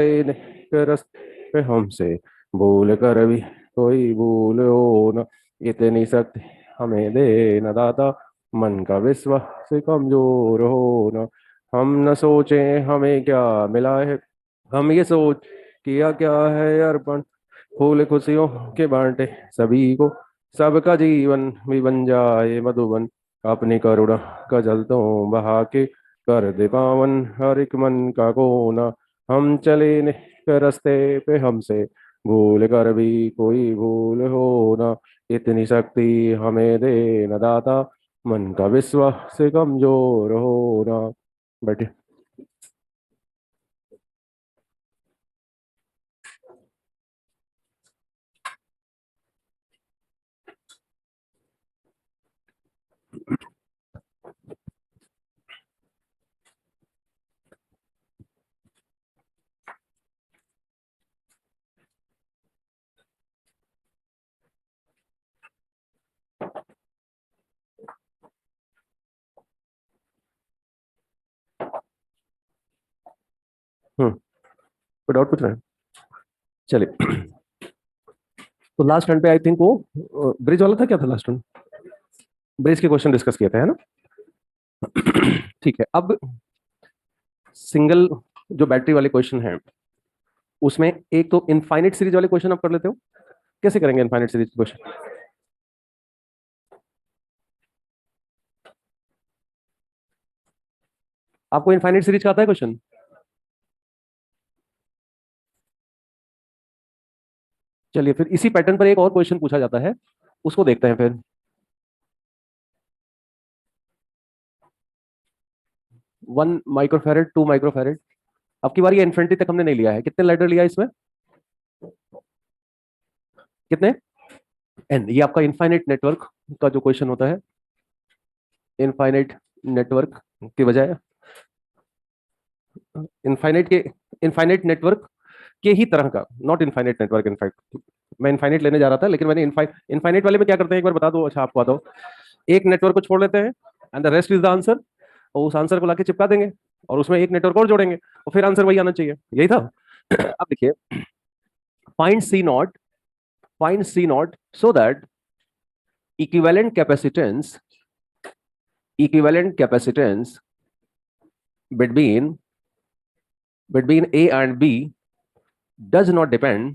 रस्ते हमसे भूल कर भी कोई भूल हो न। इतनी शक्ति हमें दे न दाता, मन का विश्वास कमजोर हो न। हम न सोचे हमें क्या मिला है, हम ये सोच किया क्या है अर्पण। फूल खुशियों के बांटे सभी को, सबका जीवन भी बन जाए मधुबन। अपनी करुणा का जल तो बहा के कर दे पावन हर एक मन का कोना। हम चले निक रास्ते पे हमसे भूल कर भी कोई भूल हो ना। इतनी शक्ति हमें दे न दाता, मन का विश्वास कमजोर हो ना। बैठे। कोई डाउट पूछ रहे हैं? चलिए। तो लास्ट टर्न पे आई थिंक वो ब्रिज वाला था, क्या था लास्ट टर्न? ब्रिज के क्वेश्चन डिस्कस किए थे, है ना? ठीक है। अब सिंगल जो बैटरी वाले क्वेश्चन हैं, उसमें एक तो इनफाइनाइट सीरीज वाले क्वेश्चन आप कर लेते हो। कैसे करेंगे इनफाइनाइट सीरीज क्वेश्चन? आपको इनफाइनाइट सीरीज का आता है क्वेश्चन? चलिए, फिर इसी पैटर्न पर एक और क्वेश्चन पूछा जाता है, उसको देखते हैं फिर। 1 माइक्रोफेरेड, 2 माइक्रोफेरेड। अब की बार ये इन्फिनिटी तक हमने नहीं लिया है। कितने लैडर लिया है इसमें? कितने? एन। ये आपका इनफाइनाइट नेटवर्क का जो क्वेश्चन होता है, इनफाइनाइट नेटवर्क के बजाय इनफाइनाइट के, इनफाइनाइट नेटवर्क के ही तरह का, नॉट इनफाइनाइट नेटवर्क। इनफैक्ट मैं इनफाइनाइट लेने जा रहा था, लेकिन मैंने इनफाइनाइट वाले में क्या करते हैं एक बार बता दो। अच्छा, आपको बताओ। एक नेटवर्क को छोड़ लेते हैं and the rest is the answer, और उस आंसर को लाके चिपका देंगे और उसमें एक नेटवर्क और जोड़ेंगे और फिर आंसर वही आना चाहिए। यही था। अब देखिए, find C not, find C not so that equivalent capacitance, equivalent capacitance between A and B does not depend,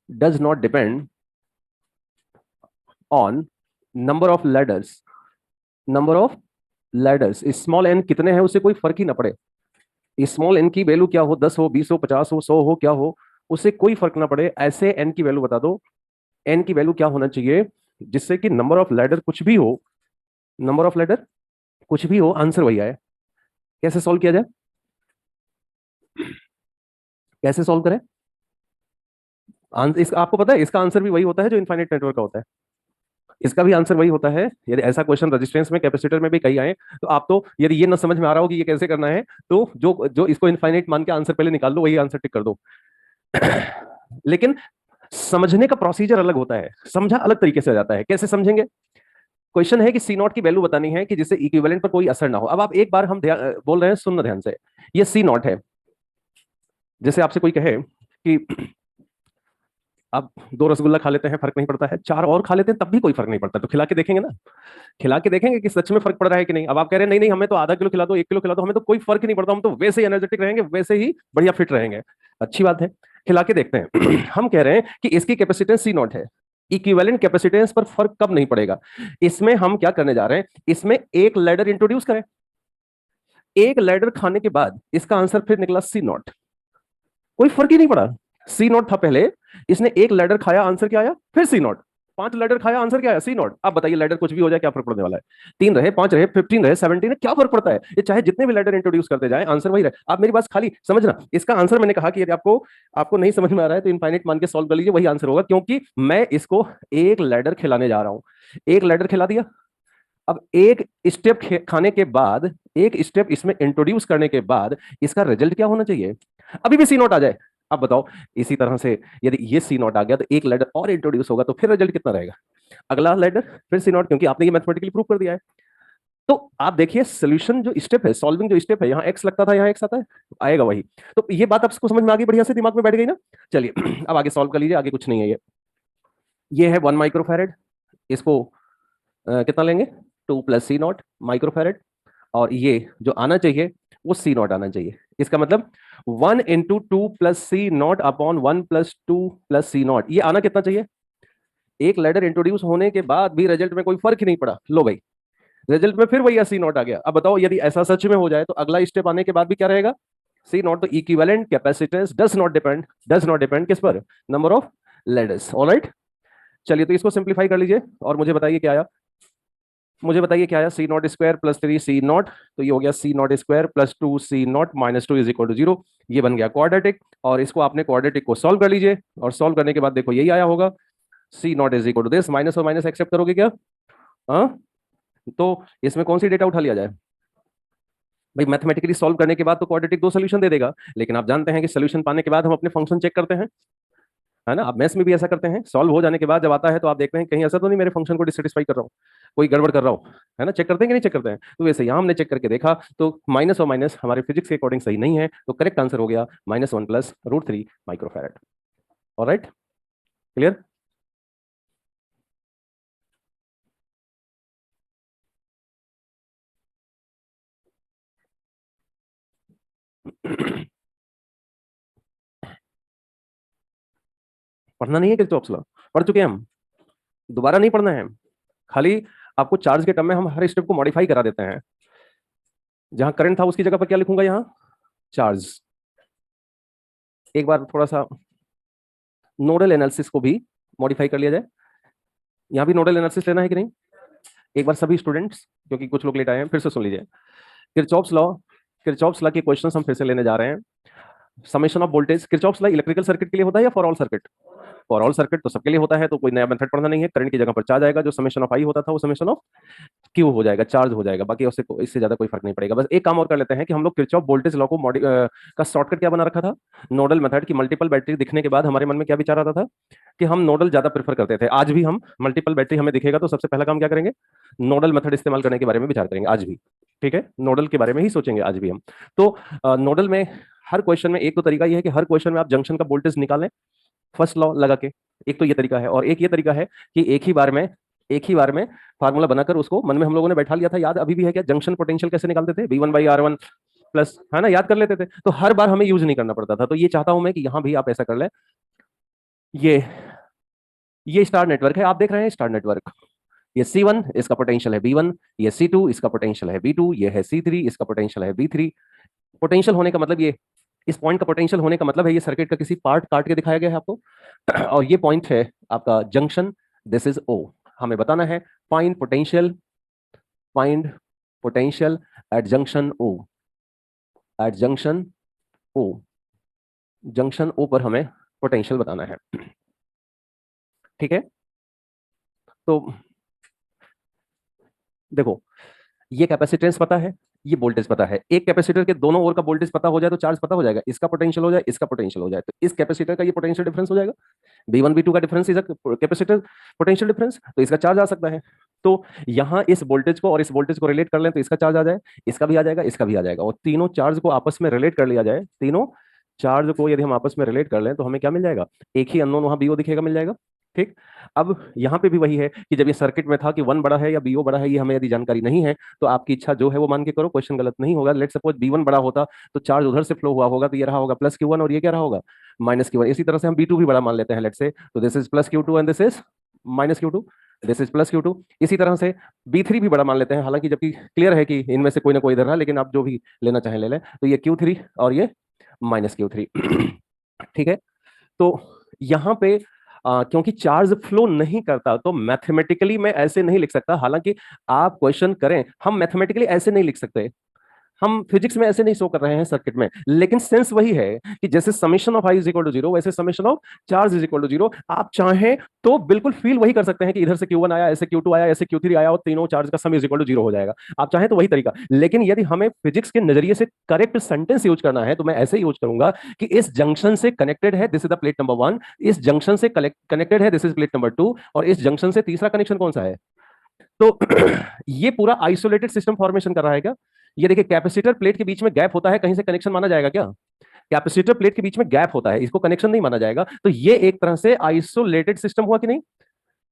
does not depend on number of ladders, number of ladders। Small N कितने हैं उससे कोई फर्क ही ना पड़े। Small N की value क्या हो, 10 हो, 20 हो, 50 हो, 100 हो, क्या हो, उससे कोई फर्क ना पड़े। ऐसे एन की वैल्यू बता दो। एन की वैल्यू क्या होना चाहिए जिससे कि नंबर ऑफ लैडर कुछ भी हो, नंबर ऑफ लैडर कुछ भी हो, आंसर वही आए। कैसे सॉल्व किया जाए? कैसे सॉल्व करें? आपको पता है इसका आंसर भी वही होता है जो इनफाइनाइट नेटवर्क का होता है। इसका भी आंसर वही होता है। यदि ऐसा क्वेश्चन रेजिस्टेंस में, कैपेसिटर में भी कहीं आए, तो आप तो यदि ये ना समझ में आ रहा हो कि ये कैसे करना है, तो जो जो इसको इनफाइनाइट मान के आंसर पहले निकाल दो, वही आंसर टिक कर दो। लेकिन समझने का प्रोसीजर अलग होता है, समझा अलग तरीके से आ जाता है। कैसे समझेंगे? क्वेश्चन है कि सी नॉट की वैल्यू बतानी है कि जिससे इक्विवेलेंट पर कोई असर ना हो। अब आप एक बार हम बोल रहे हैं, सुनना ध्यान से। ये सी नॉट है। जैसे आपसे कोई कहे कि आप 2 रसगुल्ला खा लेते हैं, फर्क नहीं पड़ता है, 4 और खा लेते हैं तब भी कोई फर्क नहीं पड़ता, तो खिला के देखेंगे ना। खिला के देखेंगे कि सच में फर्क पड़ रहा है कि नहीं। अब आप कह रहे हैं नहीं नहीं, हमें तो आधा किलो खिला दो, 1 किलो खिला दो, हमें तो कोई फर्क ही नहीं पड़ता, हम तो वैसे ही एनर्जेटिक रहेंगे, वैसे ही बढ़िया फिट रहेंगे। अच्छी बात है, खिला के देखते हैं। हम कह रहे हैं कि इसकी कैपेसिटेंस सी नॉट है, इक्विवेलेंट कैपेसिटेंस पर फर्क कब नहीं पड़ेगा। इसमें हम क्या करने जा रहे हैं, इसमें एक लैडर इंट्रोड्यूस करें। एक लैडर खाने के बाद इसका आंसर फिर निकला सी नॉट। कोई फर्क ही नहीं पड़ा। सी नॉट था पहले, इसने एक लैडर खाया, आंसर क्या आया, फिर सी नॉट। 5 लैडर खाया, आंसर क्या आया, सी नॉट। अब बताइए, लैडर कुछ भी हो जाए, क्या फर्क पड़ने वाला है? 3 रहे, 5 रहे, 15 रहे, 17 रहे, क्या फर्क पड़ता है? ये चाहे जितने भी लैडर इंट्रोड्यूस करते जाए, आंसर वही रहे। आप मेरी बात खाली समझना। इसका आंसर मैंने कहा कि यदि आपको आपको नहीं समझ में आ रहा है तो इनफाइनाइट मान के सॉल्व कर लीजिए, वही आंसर होगा, क्योंकि मैं इसको एक लैडर खिलाने जा रहा हूं। एक लैडर खिला दिया। अब एक स्टेप खाने के बाद, एक स्टेप इसमें इंट्रोड्यूस करने के बाद इसका रिजल्ट क्या होना चाहिए? अभी भी सी नॉट आ जाए। अब बताओ, इसी तरह से यदि ये सी नॉट आ गया तो एक लेटर और इंट्रोड्यूस होगा, तो फिर रिजल्ट कितना रहेगा? अगला लेटर फिर सी नॉट, क्योंकि आपने ये मैथमेटिकली प्रूव कर दिया है। तो आप देखिए सोल्यूशन जो स्टेप है, सॉल्विंग जो स्टेप है, यहाँ एक्स लगता था, यहाँ एक्स आता है, आएगा वही। तो ये बात आपको समझ में आ गई, बढ़िया से दिमाग में बैठ गई ना। चलिए अब आगे सॉल्व कर लीजिए, आगे कुछ नहीं है। ये है 1 माइक्रोफैरेड, इसको कितना लेंगे, 2 + C0 माइक्रोफैरेड, और ये जो आना चाहिए वो C0 आना चाहिए। इसका मतलब 1 × 2 + C0 अपॉन 1 + 2 + C0, ये आना कितना चाहिए। एक लैडर इंट्रोड्यूस होने के बाद भी रिजल्ट में कोई फर्क ही नहीं पड़ा, लो भाई रिजल्ट में फिर वही C0 आ गया। अब बताओ यदि ऐसा सच में हो जाए तो अगला स्टेप आने के बाद भी क्या रहेगा, C0। तो equivalent capacitance does not depend किस पर, नंबर ऑफ लेडर्स। ऑलराइट, चलिए तो इसको सिंप्लीफाई कर लीजिए और मुझे बताइए क्या आया। C0² + 3 C0, तो ये हो गया C0² + 2 C0 - 2 = 0। ये बन गया क्वाड्रेटिक, और इसको आपने क्वाड्रेटिक को सॉल्व कर लीजिए, और सॉल्व करने के बाद देखो यही आया होगा, C0 = दिस। माइनस और माइनस एक्सेप्ट करोगे क्या, हाँ। तो इसमें कौन सी डेटा उठा लिया जाए भाई, मैथमेटिकली सॉल्व करने के बाद तो क्वाड्रेटिक 2 सोल्यूशन दे देगा, लेकिन आप जानते हैं कि सोल्यूशन पाने के बाद हम अपने फंक्शन चेक करते हैं, है ना। आप मैथ्स में भी ऐसा करते हैं, सॉल्व हो जाने के बाद जब आता है तो आप देखते हैं कहीं ऐसा तो नहीं मेरे फंक्शन को डिससेटिस्फाई कर रहा हूँ, कोई गड़बड़ कर रहा हूँ, है ना। चेक करते हैं कि नहीं चेक करते हैं। तो वैसे यहाँ हमने चेक करके देखा तो माइनस और माइनस हमारे फिजिक्स के अकॉर्डिंग सही नहीं है, तो करेक्ट आंसर हो गया -1 + √3 माइक्रोफैरेड। Alright, clear. पढ़ना नहीं है किरचॉफ्स लॉ, पढ़ चुके हैं हम, दोबारा नहीं पढ़ना है। खाली आपको चार्ज के टर्म में हम हर स्टेप को मॉडिफाई करा देते हैं। जहां करंट था उसकी जगह पर क्या लिखूंगा, यहाँ चार्ज। एक बार थोड़ा सा नोडल एनालिसिस को भी मॉडिफाई कर लिया जाए। यहाँ भी नोडल एनालिसिस लेना है कि नहीं, एक बार सभी स्टूडेंट्स, क्योंकि कुछ लोग लेट आए हैं, फिर से सुन लीजिए। किरचॉफ्स लॉ, किरचॉफ्स लॉ के क्वेश्चंस हम फिर से लेने जा रहे हैं। Summation of voltage, Kirchhoff's law electrical circuit के लिए होता है या for all circuit, for all circuit तो सबके लिए होता है, तो कोई नया मेथड पढ़ना नहीं है। करंट की जगह पर चार्ज आएगा, जो समेशन ऑफ आई होता था वो समेशन ऑफ क्यू हो जाएगा, चार्ज हो जाएगा, बाकी उससे इससे ज्यादा कोई फर्क नहीं पड़ेगा। बस एक काम और कर लेते हैं कि हम लोग किरचॉफ वोल्टेज लॉ को का शॉर्टकट क्या बना रखा था, नोडल मेथड की। मल्टीपल बैटरी दिखने के बाद हमारे मन में क्या विचार आता था कि हम नोडल ज्यादा प्रेफर करते थे। आज भी हम मल्टीपल बैटरी हमें दिखेगा तो सबसे पहला काम क्या करेंगे, नोडल मेथड इस्तेमाल करने के बारे में विचार करेंगे आज भी, ठीक है। नोडल के बारे में ही सोचेंगे आज भी हम। तो नोडल में हर क्वेश्चन में एक तो तरीका ये है कि हर क्वेश्चन में आप जंक्शन का वोल्टेज निकालें फर्स्ट लॉ लगा के, एक तो ये तरीका है। और एक ये तरीका है कि एक ही बार में फार्मूला बनाकर उसको मन में हम लोगों ने बैठा लिया था, याद अभी भी है क्या, जंक्शन पोटेंशियल कैसे निकालते थे, V1/R1 प्लस, है ना, याद कर लेते थे। तो हर बार हमें यूज नहीं करना पड़ता था। तो ये चाहता हूं मैं कि यहां भी आप ऐसा कर लें। ये ये स्टार नेटवर्क है, आप देख रहे हैं स्टार नेटवर्क। ये C1 इसका पोटेंशियल है V1, ये C2 इसका पोटेंशियल है V2, ये है C3 इसका पोटेंशियल है V3। पोटेंशियल होने का मतलब ये, इस पॉइंट का पोटेंशियल होने का मतलब है ये सर्किट का किसी पार्ट काट के दिखाया गया है आपको और ये पॉइंट है आपका जंक्शन, दिस इज O। हमें बताना है find potential at junction O, at O, junction O पर हमें पोटेंशियल बताना है, ठीक है। तो देखो ये कैपेसिटेंस पता है, ये वोल्टेज पता है। एक कैपेसिटर के दोनों ओर का वोल्टेज पता हो जाए तो चार्ज पता हो जाएगा, इसका पोटेंशियल हो जाए इसका पोटेंशियल हो जाए तो इस कैपेसिटर का ये पोटेंशियल डिफरेंस हो जाएगा। V1 V2 का difference is capacitor potential difference, तो इसका चार्ज आ सकता है। तो यहाँ इस वोल्टेज को और इस वोल्टेज को रिलेट कर लें तो इसका चार्ज आ जाए, इसका भी आ जाएगा, इसका भी आ जाएगा। और तीनों चार्ज को आपस में रिलेट कर लिया जाए, तीनों चार्ज को यदि हम आपस में रिलेट कर लें तो हमें क्या मिल जाएगा, एक ही अननोन वहां BO दिखेगा, मिल जाएगा, ठीक। अब यहाँ पे भी वही है कि जब ये सर्किट में था कि 1 बड़ा है या BO बड़ा है, ये हमें यदि जानकारी नहीं है तो आपकी इच्छा जो है वो मान के करो, क्वेश्चन गलत नहीं होगा। लेट सपोज B1 बड़ा होता तो चार्ज उधर से फ्लो हुआ होगा, तो ये रहा होगा +Q1 और ये क्या रहा होगा -Q1। इसी तरह से हम B2 भी बड़ा मान लेते हैं लेट से, तो this is +Q2 and this is -Q2, this is +Q2। इसी तरह से B3 भी बड़ा मान लेते हैं, हालांकि जबकि क्लियर है कि इनमें से कोई ना कोई इधर रहा, लेकिन आप जो भी लेना चाहें ले लें। तो ये Q3 और ये -Q3 ठीक है। तो यहाँ पे क्योंकि चार्ज फ्लो नहीं करता तो मैथमेटिकली मैं ऐसे नहीं लिख सकता। हालांकि आप क्वेश्चन करें, हम मैथमेटिकली ऐसे नहीं लिख सकते, हम फिजिक्स में ऐसे नहीं शो कर रहे हैं सर्किट में, लेकिन सेंस वही है कि जैसे summation of I is equal to 0 वैसे summation of charge is equal to 0। आप चाहें तो बिल्कुल फील वही कर सकते हैं कि इधर से Q1 आया, ऐसे Q2 आया, ऐसे Q3 आया, और तीनों चार्ज का सम इज इक्वल टू 0 हो जाएगा। आप चाहें तो वही तरीका, लेकिन यदि हमें फिजिक्स के नजरिए से करेक्ट सेंटेंस यूज करना है तो मैं ऐसे यूज करूंगा कि इस जंक्शन से कनेक्टेड है, this is the plate number 1, इस जंक्शन से कनेक्टेड है, दिस इज प्लेट नंबर 2, और इस जंक्शन से तीसरा कनेक्शन कौन सा है, तो ये पूरा आइसोलेटेड सिस्टम फॉर्मेशन कर रहा है क्या? ये देखिए, कैपेसिटर प्लेट के बीच में गैप होता है, कहीं से कनेक्शन माना जाएगा क्या? कैपेसिटर प्लेट के बीच में गैप होता है, इसको कनेक्शन नहीं माना जाएगा। तो ये एक तरह से आइसोलेटेड सिस्टम हुआ कि नहीं?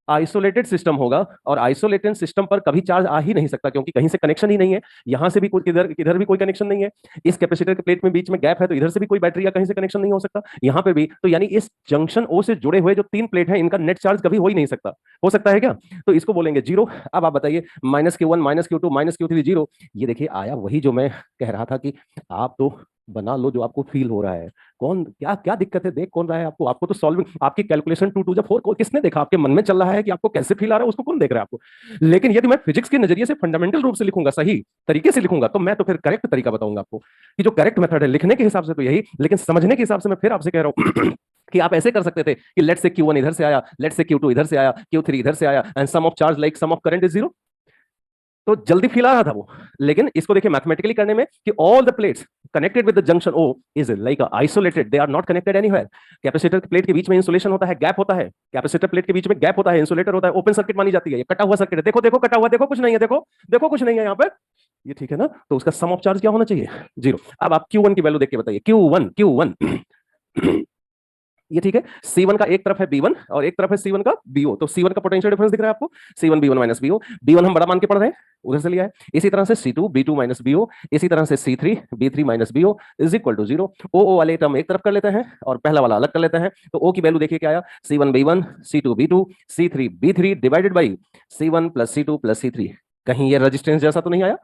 आइसोलेटेड सिस्टम होगा, और आइसोलेटेड सिस्टम पर कभी चार्ज आ ही नहीं सकता, क्योंकि कहीं से कनेक्शन ही नहीं है। यहां से भी कोई, इधर इधर भी कोई कनेक्शन नहीं है। इस कैपेसिटर के प्लेट में बीच में गैप है, तो इधर से भी कोई बैटरी या कहीं से कनेक्शन नहीं हो सकता, यहां पे भी। तो यानी इस जंक्शन ओ से जुड़े हुए जो तीन प्लेट हैं, इनका नेट चार्ज कभी हो ही नहीं सकता। हो सकता है क्या? तो इसको बोलेंगे जीरो। अब आप बताइए, -Q1 -Q2 -Q3 जीरो। ये देखिए, आया वही जो मैं कह रहा था कि आप तो बना लो जो आपको फील हो रहा है। कौन क्या क्या दिक्कत है, देख कौन रहा है आपको? आपको तो सॉल्विंग, आपकी कैलकुलेशन 2 2 4 किसने देखा? आपके मन में चल रहा है कि आपको कैसे फील आ रहा है, उसको कौन देख रहा है आपको? लेकिन यदि मैं फिजिक्स के नजरिए से फंडामेंटल रूप से लिखूंगा, सही तरीके से लिखूंगा, तो मैं तो फिर करेक्ट तरीका बताऊंगा आपको, कि जो करेक्ट मेथड है लिखने के हिसाब से तो यही, लेकिन समझने के हिसाब से मैं फिर आपसे कह रहा हूँ कि आप ऐसे कर सकते थे कि लेट से Q1 इधर से आया, लेट से Q2 इधर से आया, Q3 इधर से आया, and sum of charge like sum of current is zero. तो जल्दी फील आ रहा था वो। लेकिन इसको देखिए मैथमेटिकली करने में, कि all the plates connected with the junction O is like isolated, they are not connected anywhere. Capacitor plate के बीच में इंसुलेशन होता है, गैप होता है, कैपेसिटर प्लेट के बीच में गैप होता है, इंसुलेटर होता है, ओपन सर्किट मानी जाती है, ये कटा हुआ सर्किट है। देखो देखो कटा हुआ, देखो कुछ नहीं है, देखो देखो कुछ नहीं है यहाँ पर। ये ठीक है ना? तो उसका सम ऑफ चार्ज क्या होना चाहिए? जीरो। अब आप Q1 की वैल्यू देख के बताइए, Q1 ये ठीक है। C1 का एक तरफ है B1 और एक तरफ है C1 का BO, तो C1 का पोटेंशियल डिफरेंस दिख रहा है आपको, C1 B1 minus BO। B1 हम बड़ा मान के पढ़ रहे हैं, उधर से लिया है। इसी तरह से C2 B2 माइनस BO, इसी तरह से C3 B3 minus BO is equal to zero. O वाले टर्म एक तरफ कर लेते हैं और पहला वाला अलग कर लेते हैं। तो O की वैल्यू देखिए क्या आया, C1 B1 C2 B2 C3 B3 divided by C1 plus C2 plus C3। कहीं ये रेजिस्टेंस जैसा तो नहीं आया?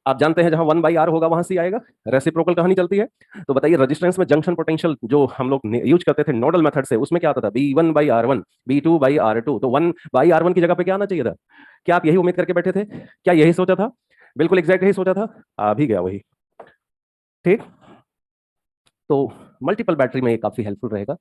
आप जानते हैं जहां 1/R होगा वहां से आएगा, रेसिप्रोकल कहानी चलती है। तो बताइए, रेजिस्टेंस में जंक्शन पोटेंशियल जो हम लोग यूज करते थे नोडल मेथड से, उसमें क्या आता था? B1/R1 B2/R2। तो 1/R1 की जगह पे क्या आना चाहिए था? क्या आप यही उम्मीद करके बैठे थे? क्या यही सोचा था? बिल्कुल एग्जैक्ट यही सोचा था। आ भी गया वही। ठीक। तो मल्टीपल बैटरी में ये काफी हेल्पफुल रहेगा।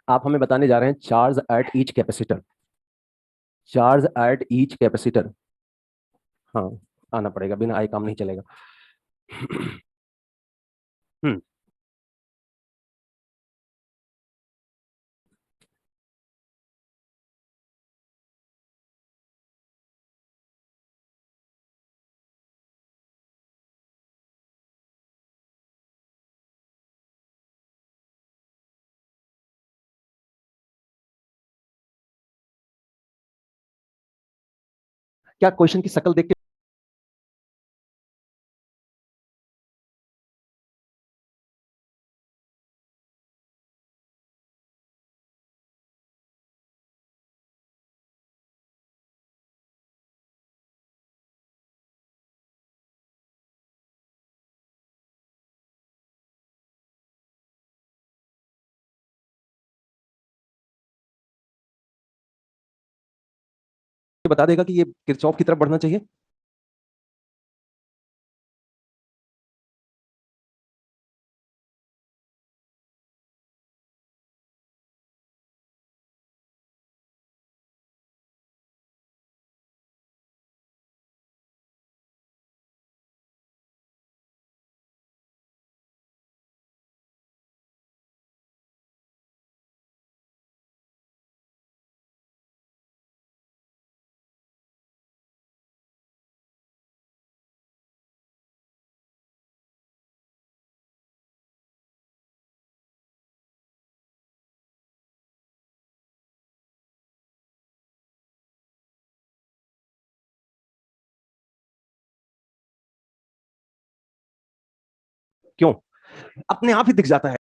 आप हमें बताने जा रहे हैं charge at each capacitor. Charge at each capacitor. हाँ, आना पड़ेगा, बिना आए काम नहीं चलेगा। हम्म। क्या क्वेश्चन की शक्ल देख के बता देगा कि ये किरचॉफ की तरफ बढ़ना चाहिए? क्यों? अपने आप ही दिख जाता है।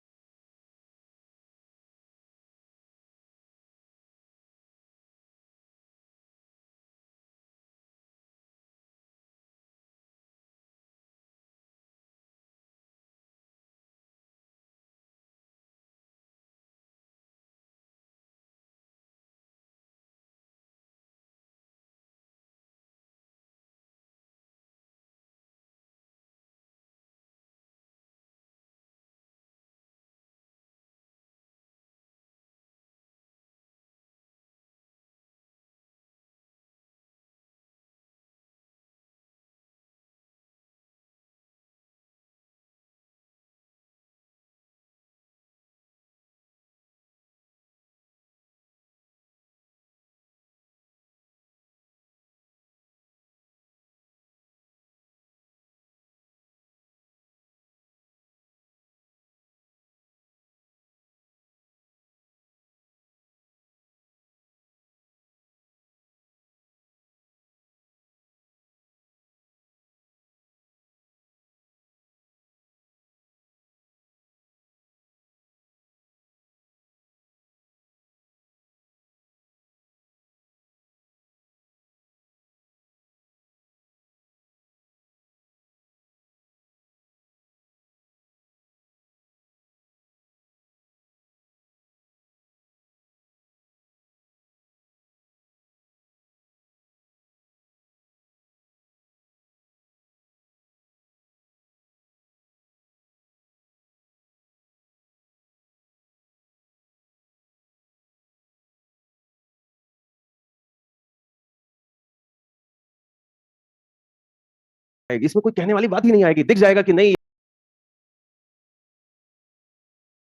इसमें कोई कहने वाली बात ही नहीं आएगी, दिख जाएगा कि नहीं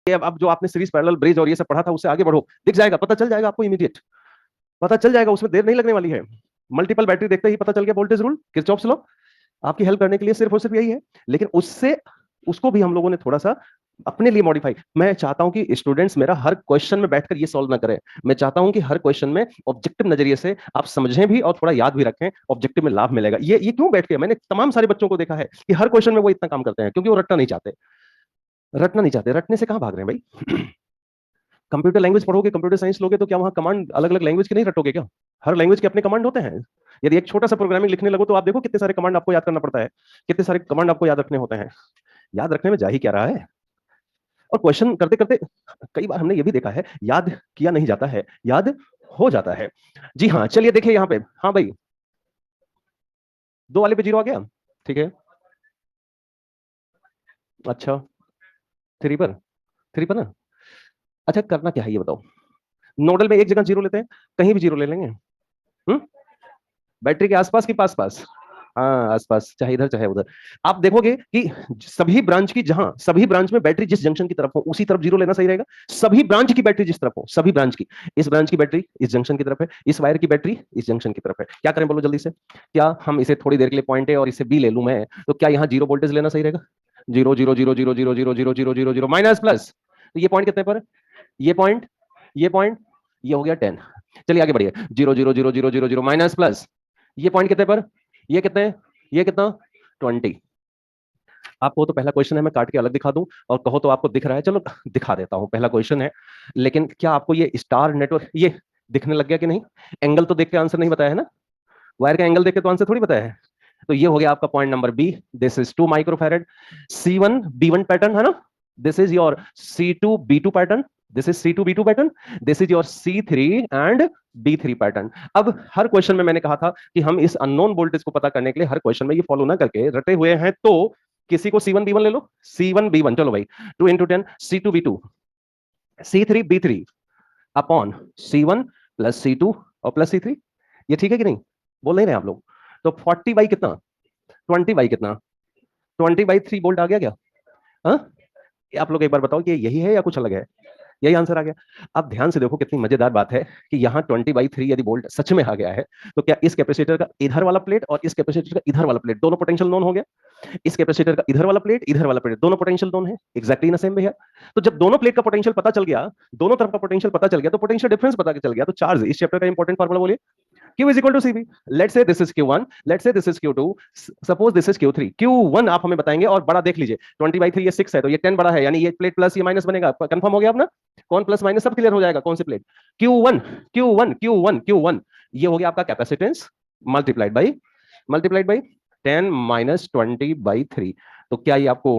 अब जो आपने सीरीज पैरेलल ब्रिज और ये सब पढ़ा था उससे आगे बढ़ो, दिख जाएगा, पता चल जाएगा आपको इमीडिएट, पता चल जाएगा, उसमें देर नहीं लगने वाली है। मल्टीपल बैटरी देखते ही पता चल गया वोल्टेज रूल, किरचॉफ्स लॉ आपकी हेल्प करने के लिए सिर्फ और सिर्फ यही है। लेकिन उससे उसको भी हम लोगों ने थोड़ा सा अपने लिए मॉडिफाई, मैं चाहता हूं कि स्टूडेंट्स मेरा हर क्वेश्चन में बैठकर ये सॉल्व ना करें, मैं चाहता हूं कि हर क्वेश्चन में ऑब्जेक्टिव नजरिए से आप समझें भी और थोड़ा याद भी रखें, ऑब्जेक्टिव में लाभ मिलेगा। ये क्यों बैठ के मैंने तमाम सारे बच्चों को देखा है कि हर क्वेश्चन में वो इतना काम करते हैं क्योंकि वो रटना नहीं चाहते, रटना नहीं चाहते, रटने से कहां भाग रहे हैं भाई। कंप्यूटर लैंग्वेज पढ़ोगे, कंप्यूटर साइंस लोगे तो क्या वहां कमांड अलग अलग लैंग्वेज के नहीं रटोगे क्या? हर लैंग्वेज के अपने कमांड होते हैं। यदि एक छोटा सा प्रोग्रामिंग लिखने लगो तो आप देखो कितने सारे कमांड आपको याद करना पड़ता है, कितने सारे कमांड आपको याद रखने होते हैं। याद रखने में जा ही क्या रहा है, और क्वेश्चन करते करते कई बार हमने ये भी देखा है याद किया नहीं जाता है, याद हो जाता है। जी हाँ, चलिए देखिए यहाँ पे, हाँ भाई 2 वाले पे 0 आ गया, ठीक है। अच्छा 3 पर, 3 पर ना, अच्छा करना क्या है ये बताओ। नोडल में एक जगह 0 लेते हैं, कहीं भी 0 ले लेंगे। बैटरी के आसपास की पास पास, हाँ आसपास, चाहे इधर चाहे उधर। आप देखोगे कि सभी ब्रांच की, जहां सभी ब्रांच में बैटरी जिस जंक्शन की तरफ हो उसी तरफ 0 लेना सही रहेगा। सभी ब्रांच की बैटरी जिस तरफ हो, सभी ब्रांच की, इस ब्रांच की बैटरी इस जंक्शन की तरफ है, इस वायर की बैटरी इस जंक्शन की तरफ है। क्या करें बोलो जल्दी से, क्या हम इसे थोड़ी देर के लिए पॉइंट ए और इसे बी ले लूं मैं, तो क्या यहाँ 0 वोल्टेज लेना सही रहेगा? 0 0 0 0 0 0 0 0 0 माइनस प्लस, तो ये पॉइंट कितने पर, ये पॉइंट, ये पॉइंट, ये हो गया 10। चलिए आगे बढ़िए, 0 0 0 0 0 0 माइनस प्लस, ये पॉइंट कितने पर, ये कितने, ये कितना 20। आपको तो पहला क्वेश्चन है, मैं काट के अलग दिखा दूं और कहो तो आपको दिख रहा है, चलो दिखा देता हूं, पहला क्वेश्चन है। लेकिन क्या आपको ये स्टार नेटवर्क ये दिखने लग गया कि नहीं? एंगल तो देख के आंसर नहीं बताया है ना, वायर का एंगल देख के तो आंसर थोड़ी बताया है। तो ये हो गया आपका point number B, this is 2 microfarad, C1 B1 pattern है ना, this is your C2 B2 pattern, this is C2 B2 pattern, this is your C3 and B3 pattern. अब हर क्वेश्चन में मैंने कहा था कि हम इस अननोन वोल्टेज को पता करने के लिए हर क्वेश्चन में ये फॉलो ना करके रटे हुए हैं, तो किसी को C1 B1 ले लो, C1 B1 चलो भाई, 2 into 10 C2 B2 C3 B3 upon C1 plus C2 और प्लस C3, ये ठीक है कि नहीं? बोल नहीं रहे आप लोग? तो 40 बाई कितना, 20 बाई कितना, 20/3 वोल्ट आ गया क्या? हाँ, आप लोग एक बार बताओ कि यही है या कुछ अलग है? यही आंसर आ गया। अब ध्यान से देखो कितनी मजेदार बात है कि यहाँ 20/3 यदि वोल्ट सच में आ गया है, तो क्या इस कैपेसिटर का इधर वाला प्लेट और इस कैपेसिटर का इधर वाला प्लेट दोनों पोटेंशियल नोन हो गया? इस कैपेसिटर का इधर वाला प्लेट इधर वाला प्लेट दोनों पोटेंशियल नोन है, एग्जैक्टली इन सेम वे है। तो जब दोनों प्लेट का पोटेंशियल पता चल गया, दोनों तरफ का पोटेंशियल पता चल गया, तो पोटेंशियल डिफरेंस पता चल गया, तो चार्ज, इस चैप्टर का इंपॉर्टेंट फार्मूला बोलिए। Q is equal to CB. Let's say this is Q1, let's say this is Q2, suppose this is Q3. Q1 आप हमें बताएंगे, और बड़ा देख लीजिए, 20/3 ये 6 है, तो ये 10 बड़ा है, यानी ये प्लेट प्लस ये माइनस बनेगा, कंफर्म हो गया अपना, कौन प्लस माइनस सब क्लियर हो जाएगा, कौन सी plate, Q1 Q1 Q1 Q1, ये हो गया आपका कैपेसिटेंस मल्टीप्लाइड बाई 10 माइनस 20/3, तो क्या ये आपको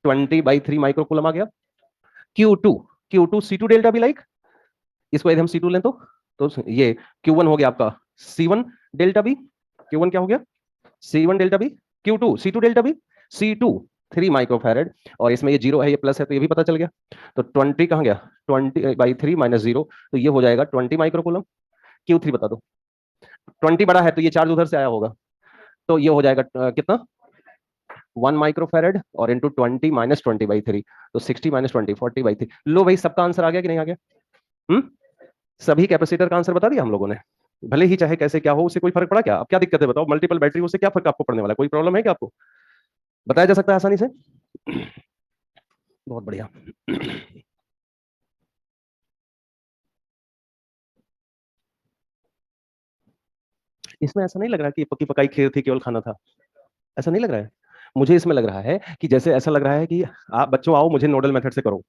20/3 माइक्रोकूलम आ गया। Q2 C2 डेल्टा भी लाइक, इसको यदि हम C2 लें तो ये Q1 हो गया आपका C1 डेल्टा बी, Q1 क्या हो गया C1 delta V, Q2 C2 delta V, C2 3 microfarad, और इसमें ये 0 है ये प्लस है तो ये भी पता चल गया, तो 20 कहां गया, 20/3 माइनस 0, तो ये हो जाएगा 20 माइक्रोकूलम। Q3 बता दो, 20 बड़ा है तो ये चार्ज उधर से आया होगा, तो ये हो जाएगा कितना 1 माइक्रोफैरेड और इंटू 20 माइनस 20/3, तो 60 माइनस 20 40/3। लो भाई सबका आंसर आ गया कि नहीं आ गया? सभी कैपेसिटर का आंसर बता दिया हम लोगों ने, भले ही चाहे कैसे क्या हो उससे कोई फर्क पड़ा क्या? अब क्या दिक्कत है बताओ, मल्टीपल बैटरी उससे क्या फर्क आपको पड़ने वाला है, कोई प्रॉब्लम है क्या आपको? बताया जा सकता है आसानी से? बहुत बढ़िया। इसमें ऐसा नहीं लग रहा कि पक्की पकाई खीर थी केवल खाना था, ऐसा नहीं लग रहा है। मुझे इसमें लग रहा है कि जैसे ऐसा लग रहा है कि आप बच्चों आओ मुझे नोडल मेथड से करो,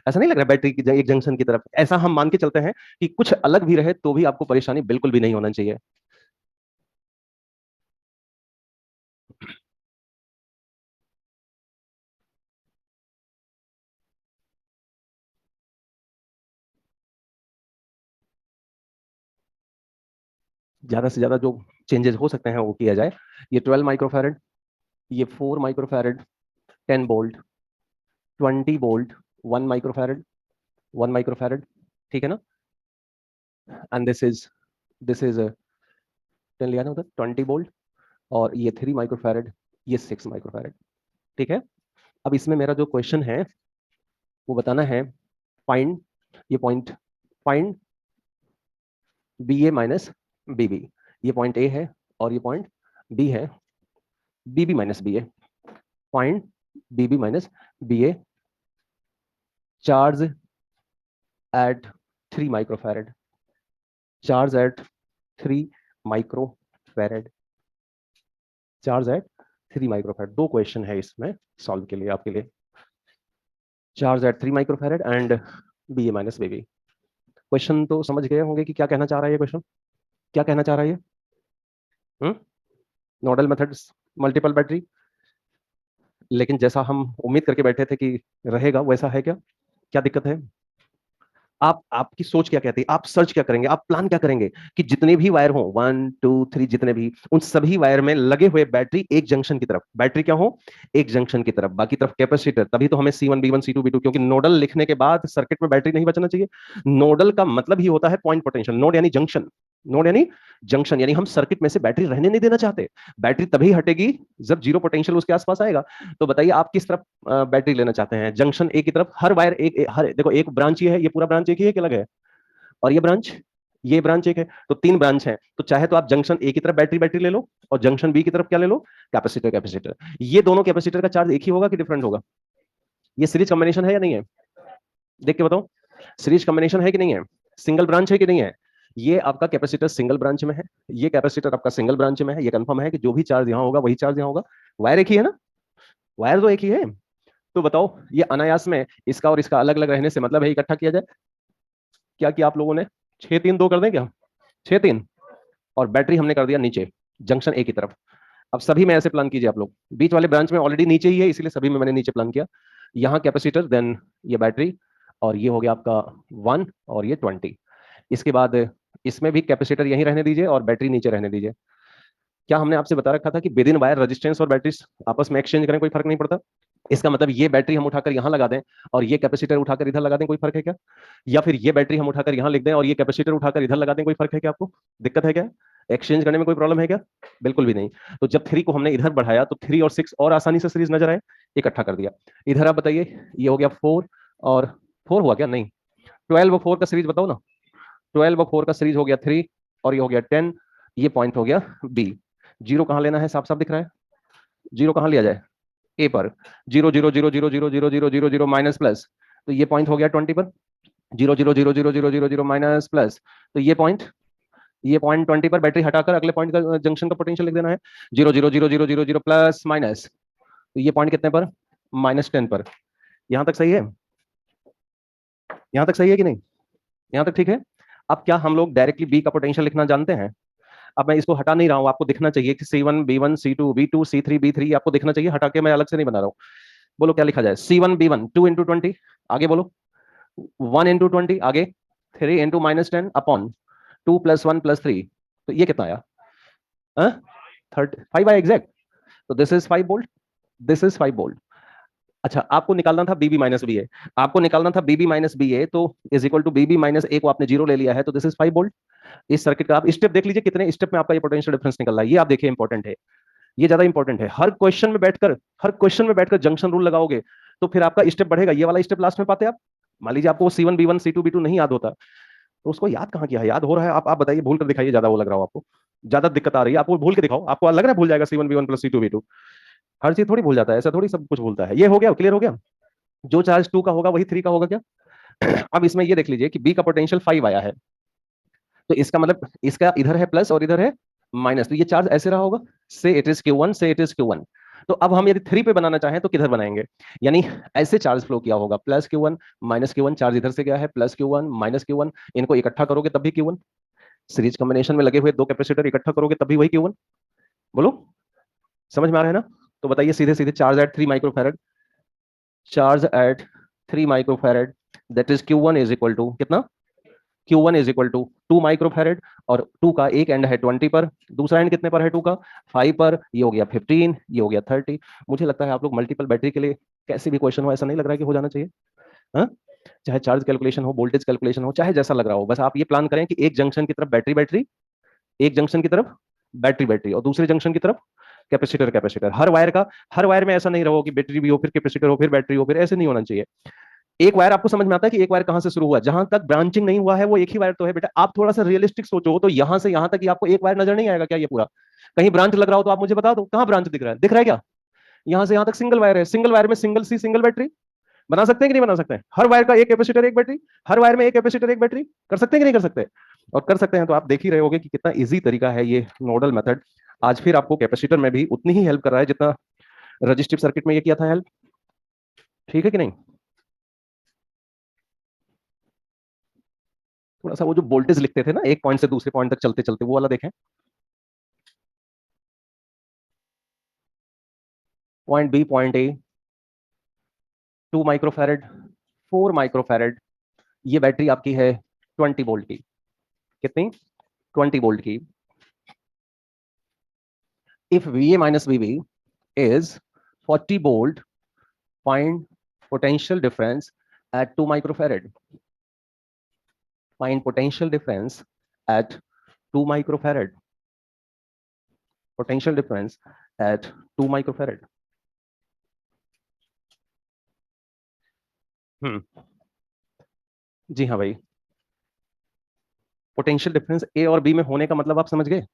ऐसा नहीं लग रहा है बैटरी की एक जंक्शन की तरफ, ऐसा हम मान के चलते हैं कि कुछ अलग भी रहे तो भी आपको परेशानी बिल्कुल भी नहीं होना चाहिए। ज्यादा से ज्यादा जो चेंजेस हो सकते हैं वो किया जाए। ये 12 माइक्रोफैरेड, ये 4 microfarad, 10 volt, 20 volt, 1 microfarad, 1 microfarad, ठीक है ना, एंड दिस इज 10 लिया ना उधर 20 वोल्ट, और ये 3 माइक्रोफैरड, ये 6 माइक्रोफैरड। ठीक है, अब इसमें मेरा जो क्वेश्चन है वो बताना है फाइंड, ये point find V A minus V B, ये पॉइंट ए है और ये पॉइंट बी है, V B minus B A, find V B minus B A, charge at 3 microfarad, charge at 3 microfarad, charge at 3 microfarad. दो question है इसमें solve के लिए आपके लिए, charge at 3 microfarad and V A minus V B. Question तो समझ गए होंगे कि क्या कहना चाह रहा है ये क्वेश्चन, क्या कहना चाह रहा है ये? नोडल मेथड्स, मल्टीपल बैटरी, लेकिन जैसा हम उम्मीद करके बैठे थे कि रहेगा वैसा है क्या? क्या दिक्कत है? आप, आपकी सोच क्या कहती है, आप सर्च क्या करेंगे, आप प्लान क्या करेंगे कि जितने भी वायर हो 1 2 3 जितने भी, उन सभी वायर में लगे हुए बैटरी एक जंक्शन की तरफ, बैटरी क्या हो एक जंक्शन की तरफ, बाकी तरफ कैपेसिटर। तभी तो हमें C1 B1 C2 B2, क्योंकि नोडल लिखने के बाद सर्किट में बैटरी नहीं बचना चाहिए। नोडल का मतलब ही होता है पॉइंट पोटेंशियल, नोड यानी जंक्शन, नोड यानी जंक्शन, यानी हम सर्किट में से बैटरी रहने नहीं देना चाहते। बैटरी तभी हटेगी जब जीरो पोटेंशियल उसके आसपास आएगा। तो बताइए आप किस तरफ बैटरी लेना चाहते हैं? जंक्शन ए की तरफ। हर वायर हर देखो एक ब्रांच ही है, ये पूरा ब्रांच एक ही है कि अलग है? और ये ब्रांच, ये ब्रांच एक है, तो 3 ब्रांच है। तो चाहे तो आप जंक्शन ए की तरफ बैटरी बैटरी ले लो और जंक्शन बी की तरफ क्या ले लो, कैपेसिटर कैपेसिटर। ये दोनों कैपेसिटर का चार्ज एक ही होगा कि डिफरेंट होगा? ये सीरीज कॉम्बिनेशन है या नहीं है? देख के बताओ, सीरीज कॉम्बिनेशन है कि नहीं है? सिंगल ब्रांच है कि नहीं है? ये आपका कैपेसिटर सिंगल ब्रांच में है, ये कैपेसिटर आपका सिंगल ब्रांच में है। ये कंफर्म है कि जो भी चार्ज यहां होगा वही चार्ज यहां होगा। वायर एक ही है ना, वायर तो एक ही है। तो बताओ ये अनायास में इसका और इसका अलग अलग रहने से मतलब है इकट्ठा किया जाए। क्या किया आप लोगों ने? 6 3 2 कर दें क्या? 6 3, और बैटरी हमने कर दिया नीचे जंक्शन ए की तरफ। अब सभी में ऐसे प्लान कीजिए आप लोग, बीच वाले ब्रांच में ऑलरेडी नीचे ही है इसलिए सभी में मैंने नीचे प्लान किया। यहाँ कैपेसिटर, देन ये बैटरी, और ये हो गया आपका 1 और ये 20। इसके बाद इसमें भी कैपेसिटर यहीं रहने दीजिए और बैटरी नीचे रहने दीजिए। क्या हमने आपसे बता रखा था कि विद इन वायर रेजिस्टेंस और बैटरी आपस में एक्सचेंज करें, कोई फर्क नहीं पड़ता? इसका मतलब ये बैटरी हम उठाकर यहाँ लगा दें और ये कैपेसिटर उठाकर इधर लगा दें, कोई फर्क है क्या? या फिर ये बैटरी हम उठाकर यहाँ लिख दें और ये कैपेसिटर उठाकर इधर लगा दें, कोई फर्क है क्या आपको? दिक्कत है क्या? एक्सचेंज करने में कोई प्रॉब्लम है क्या? बिल्कुल भी नहीं। तो जब 3 को हमने इधर बढ़ाया तो 3 और 6 और आसानी से सीरीज नजर आए, इकट्ठा कर दिया। इधर आप बताइए, ये हो गया 4 और 4 हुआ क्या? नहीं, 12 और 4 का सीरीज बताओ ना। 12 और 4 का सीरीज हो गया 3 और ये हो गया 10। ये पॉइंट हो गया बी। जीरो कहाँ लेना है? साफ साफ दिख रहा है, जीरो कहाँ लिया जाए? ए पर। 0 0 0 0 0 0 0 0 0 माइनस प्लस, तो ये पॉइंट हो गया 20 पर। 0 0 0 0 0 0 0 माइनस प्लस, तो ये पॉइंट 20 पर बैटरी हटाकर अगले पॉइंट का जंक्शन का पोटेंशियल लिख देना है। 0 0 0 0 0 0 प्लस माइनस, तो ये पॉइंट कितने पर? -10 पर। यहां तक सही है? यहां तक सही है कि नहीं? यहां तक ठीक है? अब क्या हम लोग डायरेक्टली बी का पोटेंशियल लिखना जानते हैं? अब मैं इसको हटा नहीं रहा हूं, आपको दिखना चाहिए कि C1 B1 C2 B2 C3 B3 आपको दिखना चाहिए, हटा के मैं अलग से नहीं बना रहा हूं। बोलो क्या लिखा जाए? C1 B1 2 इंटू 20, आगे बोलो 1 इंटू 20, आगे 3 इंटू -10 अपॉन 2 + 1 + 3, तो ये कितना आया? 5 आया एग्जैक्ट। तो this is 5 volt, this is 5 volt. अच्छा, आपको निकालना था बीबी माइनस बी ए, आपको निकालना था बीबी माइनस बी ए, तो is equal to BB minus A को आपने जीरो ले लिया है, तो दिस इज 5 वोल्ट। इस सर्किट का आप स्टेप देख लीजिए, कितने स्टेप में आपका ये पोटेंशियल डिफरेंस निकल रहा है, ये आप देखिए, इंपॉर्टेंट है, ये ज्यादा इंपॉर्टेंट है। हर क्वेश्चन में बैठकर, हर क्वेश्चन में बैठकर जंक्शन रूल लगाओगे तो फिर आपका स्टेप बढ़ेगा। ये वाला स्टेप लास्ट में पाते आप, मान लीजिए आपको C1 B1 C2 B2 नहीं याद होता, तो उसको याद कहाँ किया है? याद हो रहा है? आप बताइए, भूल कर दिखाइए, ज्यादा वो लग रहा हो आपको, ज्यादा दिक्कत आ रही है आपको, भूल के दिखाओ। आपको लग रहा है भूल जाएगा C1 B1 + C2 B2? हर चीज थोड़ी भूल जाता है, ऐसा थोड़ी सब कुछ भूलता है। ये हो गया, क्लियर हो गया? जो चार्ज 2 का होगा वही 3 का होगा क्या? अब इसमें ये देख लीजिए कि बी का पोटेंशियल 5 आया है, तो इसका मतलब इसका इधर है प्लस और इधर है माइनस, तो ये चार्ज ऐसे रहा होगा, से इट इज Q1, से इट इज Q1। तो अब हम यदि 3 पे बनाना चाहें तो किधर बनाएंगे? यानी ऐसे चार्ज फ्लो किया होगा, +Q1 -Q1, चार्ज इधर से गया है, +Q1 -Q1, इनको इकट्ठा करोगे तब भी Q1। सीरीज कॉम्बिनेशन में लगे हुए दो कैपेसिटर इकट्ठा करोगे तब भी वही Q1। बोलो, समझ में आ रहा है ना? तो बताइए सीधे सीधे, charge at 3 microfarad, charge at 3 microfarad, that is Q1 is equal to कितना? Q1 is equal to 2 microfarad, और 2 का एक एंड है 20 पर, दूसरा एंड कितने पर है? 2 का 5 पर। ये हो गया 15, ये हो गया 30। मुझे लगता है आप लोग मल्टीपल बैटरी के लिए कैसे भी क्वेश्चन हो, ऐसा नहीं लग रहा है कि हो जाना चाहिए? हाँ, चाहे चार्ज कैलकुलेशन हो, वोल्टेज कैलकुलेशन हो, चाहे जैसा लग रहा हो, बस आप ये प्लान करें कि एक जंक्शन की तरफ बैटरी बैटरी, एक जंक्शन की तरफ बैटरी बैटरी, और दूसरे जंक्शन की तरफ कैपेसिटर कैपेसिटर। हर वायर में ऐसा नहीं रहो कि बैटरी भी हो फिर कैपेसिटर हो फिर बैटरी हो, फिर ऐसे नहीं होना चाहिए। एक वायर आपको समझ में आता है कि एक वायर कहां से शुरू हुआ, जहां तक ब्रांचिंग नहीं हुआ है वो एक ही वायर तो है बेटा। आप थोड़ा सा रियलिस्टिक सोचो तो यहां से यहां तक ही आपको एक वायर नजर नहीं आएगा क्या? ये पूरा कहीं ब्रांच लग रहा हो तो आप मुझे बता दो, कहां ब्रांच दिख रहा है? दिख रहा है क्या? यहां से यहां तक सिंगल वायर है, सिंगल वायर में सिंगल सी सिंगल बैटरी बना सकते हैं कि नहीं बना सकते हैं? हर वायर का एक कैपेसिटर एक बैटरी, हर वायर में एक कैपेसिटर एक बैटरी, कर सकते हैं कि नहीं कर सकते? और कर सकते हैं तो आप देख ही रहे होगे कि कितना इजी तरीका है ये नोडल मेथड। आज फिर आपको कैपेसिटर में भी उतनी ही हेल्प कर रहा है जितना रजिस्टिव सर्किट में ये किया था हेल्प। ठीक है कि नहीं? थोड़ा सा वो जो वोल्टेज लिखते थे ना एक पॉइंट से दूसरे पॉइंट तक चलते चलते, वो वाला देखें। Point B point A, 2 microfarad, 4 microfarad, ये बैटरी आपकी है 20 वोल्ट की। कितनी? 20 वोल्ट की। If V A minus V B is 40 volt, find potential difference at 2 microfarad. Find potential difference at 2 microfarad. Potential difference at 2 microfarad. हम्म, जी हाँ भाई। Potential difference ए और B में होने का मतलब आप समझ गए?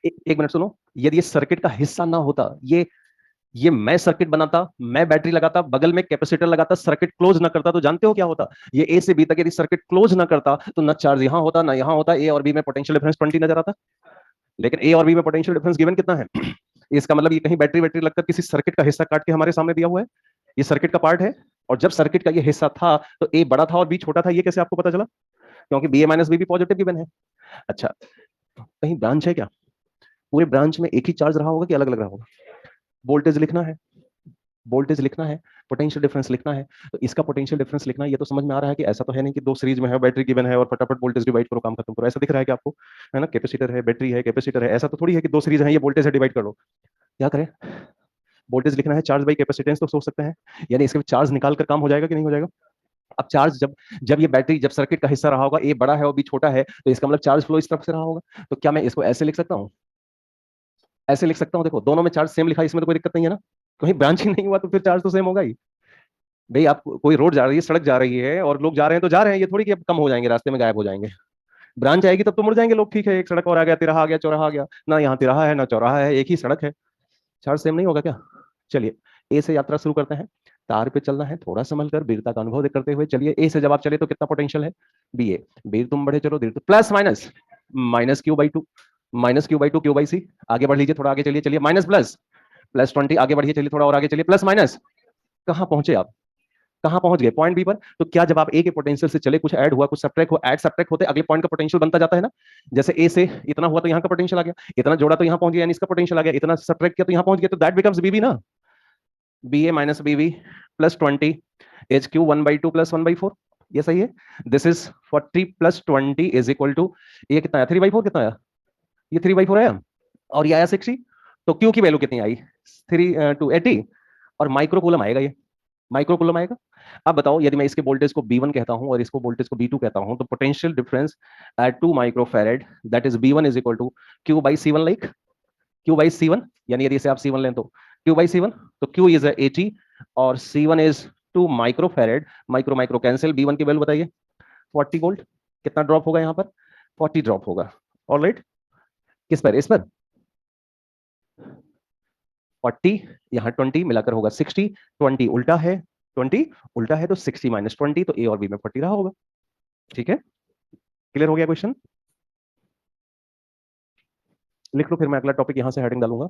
एक मिनट सुनो, यदि ये सर्किट का हिस्सा ना होता, ये मैं सर्किट बनाता, मैं बैटरी लगाता, बगल में कैपेसिटर लगाता, सर्किट क्लोज ना करता, तो जानते हो क्या होता? ये ए से बी तक यदि सर्किट क्लोज ना करता तो ना चार्ज यहां होता ना यहां होता, ए और बी में पोटेंशियल डिफरेंस 20 नजर आता। लेकिन ए और बी में पोटेंशियल डिफरेंस गिवन कितना है? इसका मतलब ये कहीं बैटरी बैटरी लगकर किसी सर्किट का हिस्सा काट के हमारे सामने दिया हुआ है। ये सर्किट का पार्ट है, और जब सर्किट का ये हिस्सा था तो ए बड़ा था और बी छोटा था, ये कैसे आपको पता चला? क्योंकि बी ए माइनस बी भी पॉजिटिव गिवन है। अच्छा, कहीं ब्रांच है क्या? पूरे ब्रांच में एक ही चार्ज रहा होगा कि अलग अलग रहा होगा? वोल्टेज लिखना है, वोल्टेज लिखना है, पोटेंशियल डिफरेंस लिखना है। तो इसका पोटेंशियल डिफरेंस लिखना है, ये तो समझ में आ रहा है कि ऐसा तो है नहीं कि दो सीरीज में है, बैटरी गिवन है और फटाफट वोल्टेज डिवाइड करो काम खत्म करो। ऐसा दिख रहा है कि आपको, है ना? कैपेसिटर है, बैटरी है, कैपेसिटर है, ऐसा तो थोड़ी है कि दो सीरीज है ये वोल्टेज से डिवाइड कर लो। क्या करें? वोल्टेज लिखना है, चार्ज बाई कैपेसिटेंस तो सोच सकते हैं, यानी इसके चार्ज निकाल कर काम हो जाएगा कि नहीं हो जाएगा? अब चार्ज जब जब ये बैटरी जब सर्किट का हिस्सा रहा होगा, ए बड़ा है और बी छोटा है, तो इसका मतलब चार्ज फ्लो इस तरफ से रहा होगा। तो क्या मैं इसको ऐसे लिख सकता हूँ? ऐसे लिख सकता हूँ, देखो दोनों में चार्ज सेम लिखा है, इसमें तो कोई दिक्कत नहीं है ना। कहीं ब्रांच ही नहीं हुआ तो फिर चार्ज तो सेम होगा ही। भाई आप कोई रोड जा रही है, सड़क जा रही है और लोग जा रहे हैं तो जा रहे हैं, ये थोड़ी कि अब कम हो जाएंगे, रास्ते में गायब हो जाएंगे। ब्रांच आएगी तब तो मुड़ जाएंगे लोग। ठीक है, एक सड़क और आ गया, तिराहा आ गया, चौराहा आ गया ना, यहाँ तिराहा है ना चौराहा है, एक ही सड़क है, चार्ज सेम नहीं होगा क्या? चलिए ए से यात्रा शुरू करते हैं। तार पे चलना है, थोड़ा संभल कर, वीरता का अनुभव करते हुए चलिए। ए से जब आप चले तो कितना पोटेंशियल है? बी ए, वीर तुम बढ़े चलो, धीरे तो plus minus minus Q by two, minus Q by two Q by C. आगे बढ़ लीजिए, थोड़ा आगे चलिए, चलिए माइनस प्लस, प्लस 20, आगे बढ़िए चलिए, थोड़ा और आगे चलिए, प्लस माइनस। कहाँ पहुंचे आप? कहां पहुंच गए? पॉइंट बी पर। तो क्या जब आप ए के पोटेंशियल से चले, कुछ ऐड हुआ कुछ सब्ट्रैक्ट हुआ, ऐड सब्ट्रैक्ट होते अगले पॉइंट का पोटेंशियल बनता जाता है ना? जैसे ए से इतना हुआ तो यहाँ का पोटेंशियल आ गया, इतना जोड़ा तो यहाँ पहुंच गया, यानी इसका पोटेंशियल आ गया, इतना सब्ट्रैक्ट किया तो यहाँ पहुंच गया, तो दैट बिकम्स बीबी ना। V A minus V B plus 20 H Q 1/2 plus 1/4, ये सही है। This is 40 plus 20 is equal to, ये कितना आया? 3/4 कितना आया? ये 3/4 आया, और ये आया 60। तो क्यू की वैल्यू कितनी आई? 3 to 80, और माइक्रोकूलम आएगा ये, माइक्रोकूलम आएगा। अब बताओ, यदि मैं इसके वोल्टेज को B1 कहता हूं और इसको वोल्टेज को B2 कहता हूं, तो potential difference at 2 microfarad that is B1 is equal to Q by C1, like Q by C1, यानी यदि इसे आप C1 लें तो Q बाई C1, तो Q इज 80 और C1 is 2 microfarad, micro micro cancel, B1 की वैल्यू बताइए? 40 वोल्ट। कितना ड्रॉप होगा यहाँ पर? 40 ड्रॉप होगा। ऑलराइट, किस पर? इस पर 40, यहाँ 20 मिलाकर होगा 60, 20 उल्टा है, 20 उल्टा है तो 60 माइनस 20, तो ए और बी में 40 रहा होगा। ठीक है, क्लियर हो गया क्वेश्चन? लिख लो, फिर मैं अगला टॉपिक यहां से हेडिंग डालूंगा।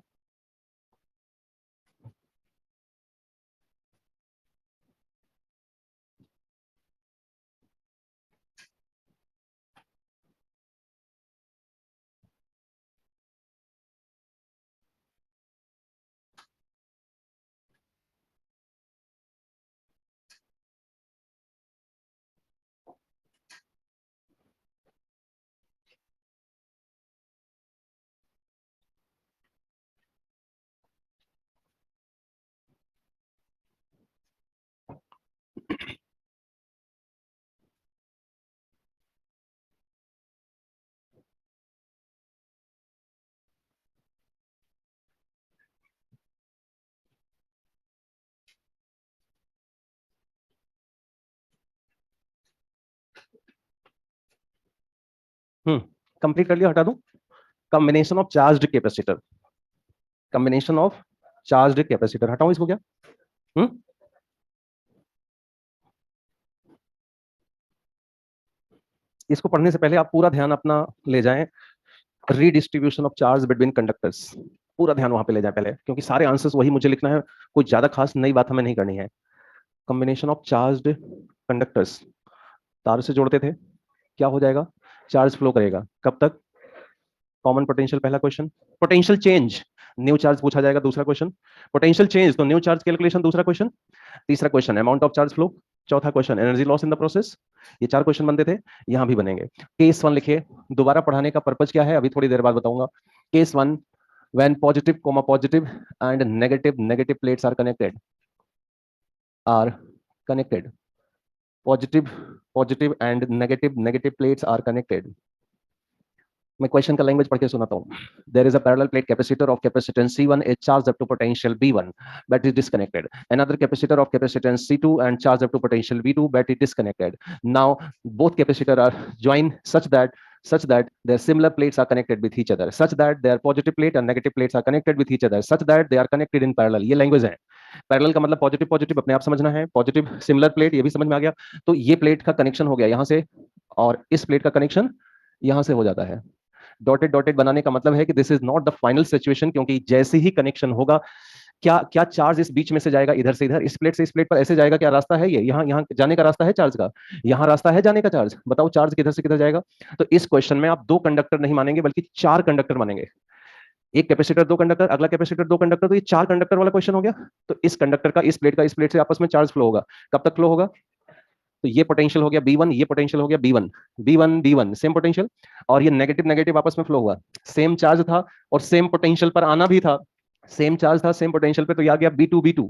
कंप्लीट कर लिया, हटा दूं। Combination of charged capacitor, combination of charged capacitor, हटाऊं इसको क्या? हम्म इसको पढ़ने से पहले आप पूरा ध्यान अपना ले जाएं redistribution of charge between conductors, पूरा ध्यान वहां पे ले जाए पहले, क्योंकि सारे आंसर्स वही मुझे लिखना है, कोई ज्यादा खास नई बात हमें नहीं करनी है। कॉम्बिनेशन ऑफ चार्ज्ड कंडक्टर्स, तार से जोड़ते थे, क्या हो जाएगा? चार्ज फ्लो करेगा, कब तक? कॉमन पोटेंशियल पहला question, potential change new charge पूछा जाएगा दूसरा क्वेश्चन, पोटेंशियल चेंज तो न्यू चार्ज कैलकुलेशन दूसरा क्वेश्चन, तीसरा question amount of charge flow, चौथा question energy loss in the process. ये चार क्वेश्चन बनते थे, यहां भी बनेंगे। केस वन लिखिए, दोबारा पढ़ाने का पर्पज क्या है अभी थोड़ी देर बाद बताऊंगा। Case one, when positive comma positive and negative plates are connected, positive positive and negative plates are connected। मैं क्वेश्चन का लैंग्वेज पढ़ के सुनाता हूँ। There is a parallel plate capacitor of capacitance C1 is charged up to potential B1 but is disconnected, another capacitor of capacitance C2 and charged up to potential B2 but is disconnected। Now both capacitor are joined such that their similar plates are connected with each other, such that their positive plate and negative plates are connected with each other, such that they are connected in parallel। ये language है। Parallel का मतलब positive positive अपने आप समझना है, positive similar plate ये भी समझ में आ गया। तो ये प्लेट का कनेक्शन हो गया यहां से, और इस प्लेट का कनेक्शन यहां से हो जाता है। डॉटेड डॉटेड बनाने का मतलब है कि this is not the final situation, क्योंकि जैसे ही कनेक्शन होगा, क्या क्या चार्ज इस बीच में से जाएगा, इधर से इधर, इस प्लेट से इस प्लेट पर ऐसे जाएगा, क्या रास्ता है ये, यहाँ यहाँ जाने का रास्ता है चार्ज का, यहाँ रास्ता है जाने का चार्ज, बताओ चार्ज किधर से किधर जाएगा? तो इस क्वेश्चन में आप दो कंडक्टर नहीं मानेंगे बल्कि चार कंडक्टर मानेंगे। एक कैपेसिटर दो कंडक्टर, अगला कैपेसिटर दो कंडक्टर, तो ये चार कंडक्टर वाला क्वेश्चन हो गया। तो इस कंडक्टर का इस प्लेट से आपस में चार्ज फ्लो होगा, कब तक फ्लो होगा? तो ये पोटेंशियल हो गया B1, ये पोटेंशियल हो गया B1, B1 B1 same potential, और ये नेगेटिव नेगेटिव आपस में फ्लो हुआ, सेम चार्ज था और सेम पोटेंशियल पर आना भी था, सेम चार्ज था सेम पोटेंशियल पे, तो ये आ गया B2 B2।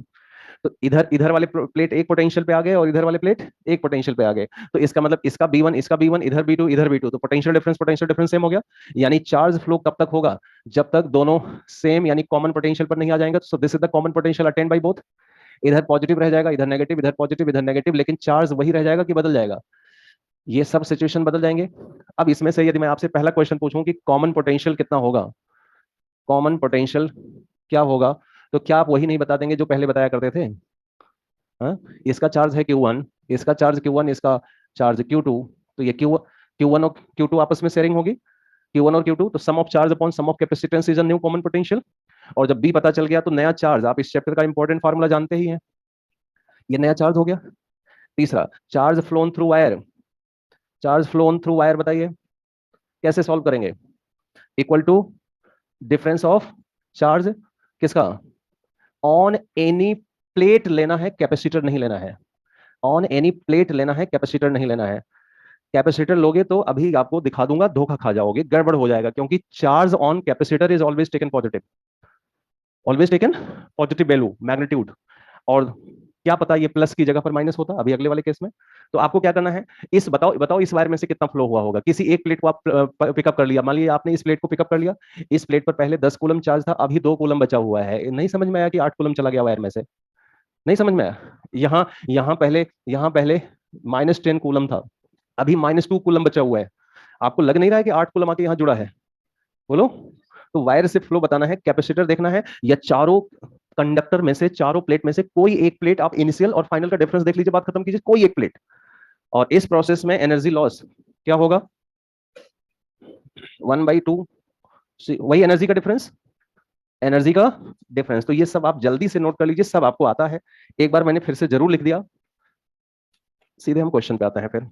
तो इधर इधर वाले प्लेट एक पोटेंशियल पे आ गए और इधर वाले प्लेट एक पोटेंशियल पे आ गए, तो इसका मतलब इसका B1 इधर B2 इधर B2, तो पोटेंशियल डिफरेंस सेम हो गया। यानी चार्ज फ्लो कब तक होगा? जब तक दोनों सेम यानी कॉमन पोटेंशियल पर नहीं आ जाएंगे। सो this is the common potential attend by both. इधर पॉजिटिव रह जाएगा, इधर नेगेटिव, इधर पॉजिटिव इधर नेगेटिव, लेकिन चार्ज वही रह जाएगा कि बदल जाएगा? ये सब सिचुएशन बदल जाएंगे। अब इसमें से यदि मैं आपसे पहला क्वेश्चन पूछूं कि कॉमन पोटेंशियल कितना होगा, कॉमन पोटेंशियल क्या होगा, तो क्या आप वही नहीं बता देंगे जो पहले बताया करते थे? हाँ, इसका चार्ज है Q1, इसका चार्ज Q1, इसका चार्ज Q2, तो ये Q1 और Q2 आपस में शेयरिंग होगी, Q1 और Q2, तो sum of charge upon sum of capacitance is a new common potential. और जब B पता चल गया तो नया चार्ज, आप इस चैप्टर का इंपॉर्टेंट फार्मूला जानते ही हैं, ये नया चार्ज हो गया। तीसरा, charge flown through wire, charge flown through wire बताइए कैसे सॉल्व करेंगे? Equal to difference of charge किसका? ऑन एनी प्लेट लेना है, कैपेसिटर नहीं लेना है। ऑन एनी प्लेट लेना है, कैपेसिटर नहीं लेना है। कैपेसिटर लोगे तो अभी आपको दिखा दूंगा, धोखा खा जाओगे, गड़बड़ हो जाएगा, क्योंकि charge on capacitor is always taken positive, always taken positive value magnitude. और क्या पता ये प्लस की जगह पर माइनस होता अभी अगले वाले केस में। तो आपको क्या करना है, इस बताओ बताओ इस वायर में से कितना फ्लो हुआ होगा। किसी एक प्लेट को आप पिकअप कर लिया, मान लीजिए आपने इस प्लेट को पिकअप कर लिया, इस प्लेट पर पहले 10 कूलम चार्ज था, अभी 2 कूलम बचा हुआ है। नहीं समझ में आया कि 8 कूलम चला गया वायर में से? नहीं समझ में आया? यहाँ यहाँ पहले -10 कूलम था, अभी -2 कूलम बचा हुआ है। आपको लग नहीं रहा है कि 8 कूलम आके यहाँ जुड़ा है? बोलो। तो वायर से फ्लो बताना है, कैपेसिटर देखना है, या चारों कंडक्टर में से, चारों प्लेट में से कोई एक प्लेट, आप इनिशियल और फाइनल का डिफरेंस देख लीजिए, बात खत्म कीजिए, कोई एक प्लेट। और इस प्रोसेस में एनर्जी लॉस क्या होगा? 1/2, वही एनर्जी का डिफरेंस, एनर्जी का डिफरेंस। तो ये सब आप जल्दी से नोट कर लीजिए, सब आपको आता है, एक बार मैंने फिर से जरूर लिख दिया। सीधे हम क्वेश्चन पे आते हैं फिर।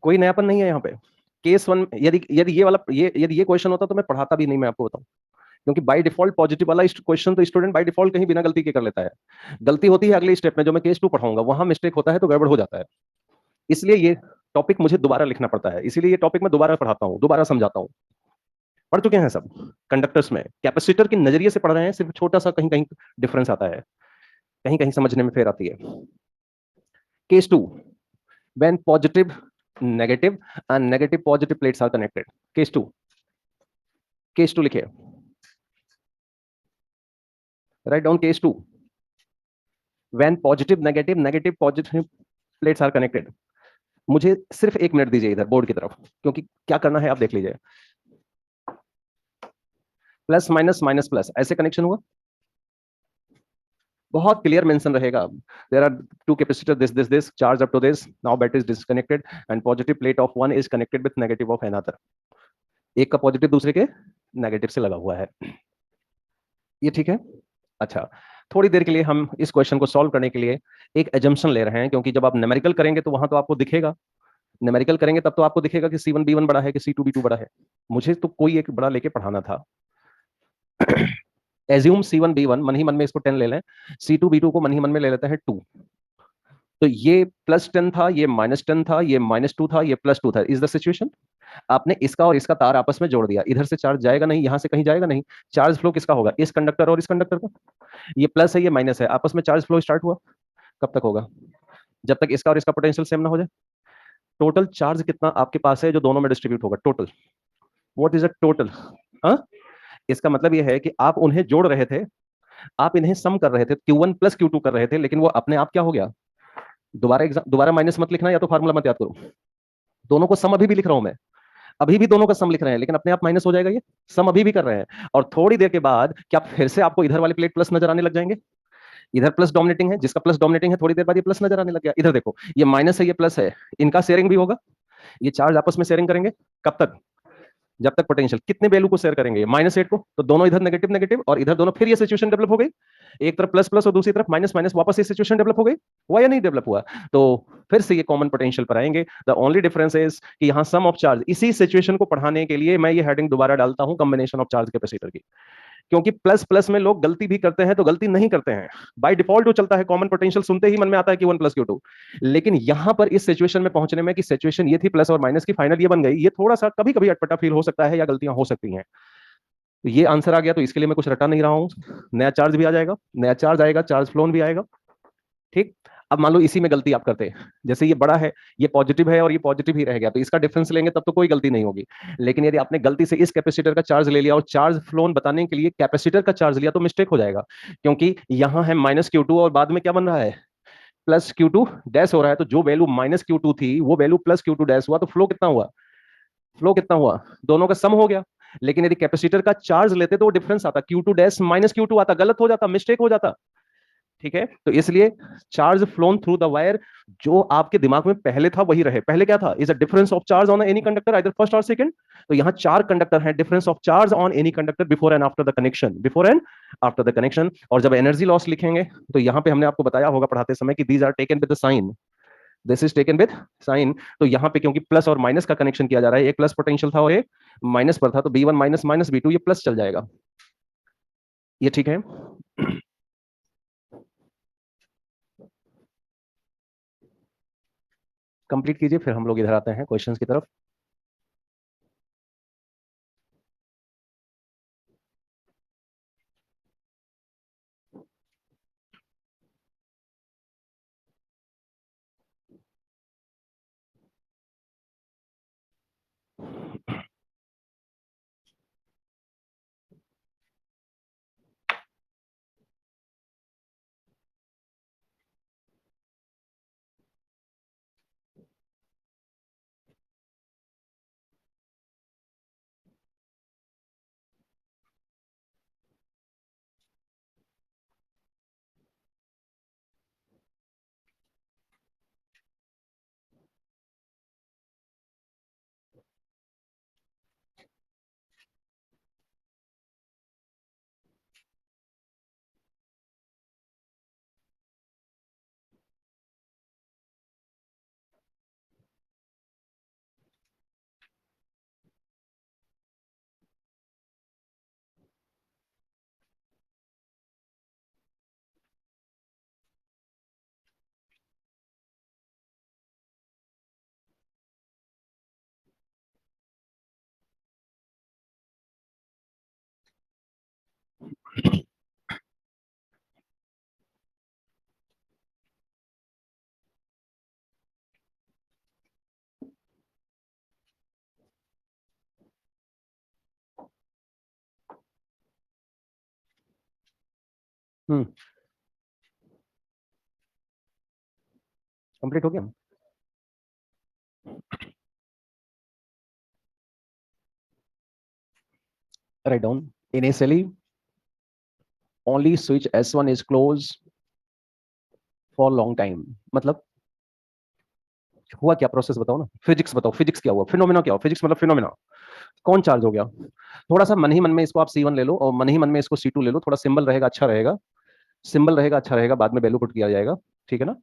कोई नयापन नहीं है यहाँ पे। केस वन, यदि यदि ये वाला, ये यदि ये क्वेश्चन होता तो मैं पढ़ाता भी नहीं, मैं आपको बताऊं। क्योंकि बाय डिफॉल्ट पॉजिटिव वाला क्वेश्चन तो स्टूडेंट बाय डिफॉल्ट कहीं बिना गलती के कर लेता है। गलती होती है अगले स्टेप में, जो मैं केस 2 पढ़ाऊंगा वहां मिस्टेक होता है तो गड़बड़ हो जाता है। इसलिए ये टॉपिक मुझे दोबारा लिखना पड़ता है, इसीलिए ये टॉपिक मैं दोबारा पढ़ाता हूँ, दोबारा समझाता हूँ। पढ़ चुके हैं सब कंडक्टर्स में, कैपेसिटर के नजरिए से पढ़ रहे हैं, सिर्फ छोटा सा कहीं कहीं डिफरेंस आता है, कहीं कहीं समझने में फेर आती है। Case 2, when positive negative and negative positive plates are connected. Case 2, case 2 लिखिए, right down case 2, when positive negative negative positive plates are connected. मुझे सिर्फ 1 मिनट दीजिए इधर बोर्ड की तरफ, क्योंकि क्या करना है आप देख लीजिए। प्लस माइनस माइनस प्लस ऐसे कनेक्शन हुआ, बहुत क्लियर मेंशन रहेगा। There are two capacitor this charge up to this, now battery is disconnected and positive plate of one is connected with negative of another. एक का positive दूसरे के negative से लगा हुआ है, ये ठीक है। अच्छा, थोड़ी देर के लिए हम इस क्वेश्चन को सॉल्व करने के लिए एक एजम्पशन ले रहे हैं, क्योंकि जब आप न्यूमेरिकल करेंगे तो वहां तो आपको दिखेगा, न्यूमेरिकल करेंगे तब तो आपको दिखेगा कि C1 B1 बड़ा है कि C2 B2 बड़ा है। मुझे तो कोई एक बड़ा लेके पढ़ाना था। एज्यूम C1 B1, मन ही मन में इसको 10 ले लें, C2 B2 को मन ही मन में ले लेते हैं 2। तो ये +10 था, ये -10 था, ये -2 था, ये +2 था। Is the situation. आपने इसका और इसका तार आपस में जोड़ दिया, इधर से चार्ज जाएगा नहीं, यहां से कहीं जाएगा नहीं। चार्ज फ्लो किसका होगा, इस कंडक्टर और इस कंडक्टर का। ये प्लस है, ये माइनस है, आपस में चार्ज फ्लो स्टार्ट हुआ। कब तक होगा, जब तक इसका और इसका पोटेंशियल सेम ना हो जाए। टोटल चार्ज कितना आपके पास है जो दोनों में डिस्ट्रीब्यूट होगा, total. What is a total. हाँ, इसका मतलब यह है कि आप उन्हें जोड़ रहे थे, आप इन्हें सम कर रहे थे, Q1 + Q2 कर रहे थे, लेकिन वो अपने आप क्या हो गया। दोबारा दोबारा माइनस मत लिखना, या तो फार्मूला मत याद करो। दोनों को सम अभी भी लिख रहा हूं मैं, अभी भी दोनों का सम लिख रहे हैं, लेकिन अपने आप माइनस हो जाएगा, ये सम अभी भी कर रहे हैं। और थोड़ी देर के बाद क्या फिर से आपको इधर वाली प्लेट प्लस नजर आने लग जाएंगे। इधर प्लस डोमिनेटिंग है, जिसका प्लस डोमिनेटिंग है, थोड़ी देर बाद ये प्लस नजर आने लग गया। इधर देखो, ये माइनस है, ये प्लस है, इनका शेयरिंग भी होगा। ये चार्ज आपस में शेयरिंग करेंगे, कब तक, जब तक पोटेंशियल कितने वैल्यू को शेयर करेंगे, -8 को, तो दोनों इधर नेगेटिव नेगेटिव और इधर दोनों, फिर ये सिचुएशन डेवलप हो गई। एक तरफ प्लस प्लस और दूसरी तरफ माइनस माइनस, वापस ये सिचुएशन डेवलप हो गई। हुआ या नहीं डेवलप हुआ। तो फिर से ये कॉमन पोटेंशियल पर आएंगे। द ओनली डिफरेंस इज कि यहाँ सम ऑफ चार्ज, इसी सिचुएशन को पढ़ाने के लिए मैं ये हेडिंग दोबारा डालता हूं, कॉम्बिनेशन ऑफ चार्ज कैपेसिटर की। क्योंकि प्लस प्लस में लोग गलती भी करते हैं तो गलती नहीं करते हैं, बाय डिफॉल्ट जो चलता है कॉमन पोटेंशियल सुनते ही मन में आता है कि 1 + Q2। लेकिन यहां पर इस सिचुएशन में पहुंचने में कि सिचुएशन ये थी प्लस और माइनस की, फाइनल ये बन गई, ये थोड़ा सा कभी कभी अटपटा फील हो सकता है या गलतियां हो सकती हैं। तो ये आंसर आ गया, तो इसके लिए मैं कुछ रटा नहीं रहा हूं। नया चार्ज भी आ जाएगा, नया चार्ज आएगा, चार्ज फ्लोन भी आएगा। ठीक। अब मान लो इसी में गलती आप करते हैं, जैसे ये बड़ा है, ये पॉजिटिव है और ये पॉजिटिव ही रह गया, तो इसका डिफरेंस लेंगे तब तो कोई गलती नहीं होगी। लेकिन यदि आपने गलती से इस कैपेसिटर का चार्ज ले लिया और चार्ज फ्लोन बताने के लिए कैपेसिटर का चार्ज लिया, तो मिस्टेक हो जाएगा। क्योंकि यहां है -Q2 और बाद में क्या बन रहा है, +Q2 डैश हो रहा है। तो जो वैल्यू -Q2 थी वो वैल्यू +Q2 डैश हुआ, तो फ्लो कितना हुआ, फ्लो कितना हुआ, दोनों का सम हो गया। लेकिन यदि कैपेसिटर का चार्ज लेते तो वो डिफरेंस आता, Q2 डैश -Q2 आता, गलत हो जाता, मिस्टेक हो जाता। ठीक है, तो इसलिए charge flown through the wire, जो आपके दिमाग में पहले था वही रहे। पहले क्या था, is a difference of charge on any conductor either first और सेकंड। तो यहां 4 कंडक्टर हैं, difference of charge on any conductor before and after the connection, before and after the connection. और जब एनर्जी लॉस लिखेंगे तो यहां पे हमने आपको बताया होगा पढ़ाते समय कि these are taken with the sign, this is taken with sign. तो यहां पे क्योंकि प्लस और माइनस का कनेक्शन किया जा रहा है, एक प्लस पोटेंशियल था और एक माइनस पर था, तो B1 माइनस माइनस B2 ये प्लस चल जाएगा। ये ठीक है। कंप्लीट कीजिए, फिर हम लोग इधर आते हैं क्वेश्चंस की तरफ। कंप्लीट हो गया। Write down initially only switch S1 is close for long time. मतलब हुआ क्या प्रोसेस बताओ ना, फिजिक्स बताओ, फिजिक्स क्या हुआ, फिनोमेना क्या हुआ, फिजिक्स मतलब फिनोमेना। कौन चार्ज हो गया? थोड़ा सा मन ही मन में इसको आप C1 ले लो और मन ही मन में इसको C2 ले लो, थोड़ा सिंबल रहेगा अच्छा रहेगा, सिंबल रहेगा अच्छा रहेगा, बाद में वैल्यू पुट किया जाएगा, ठीक है ना।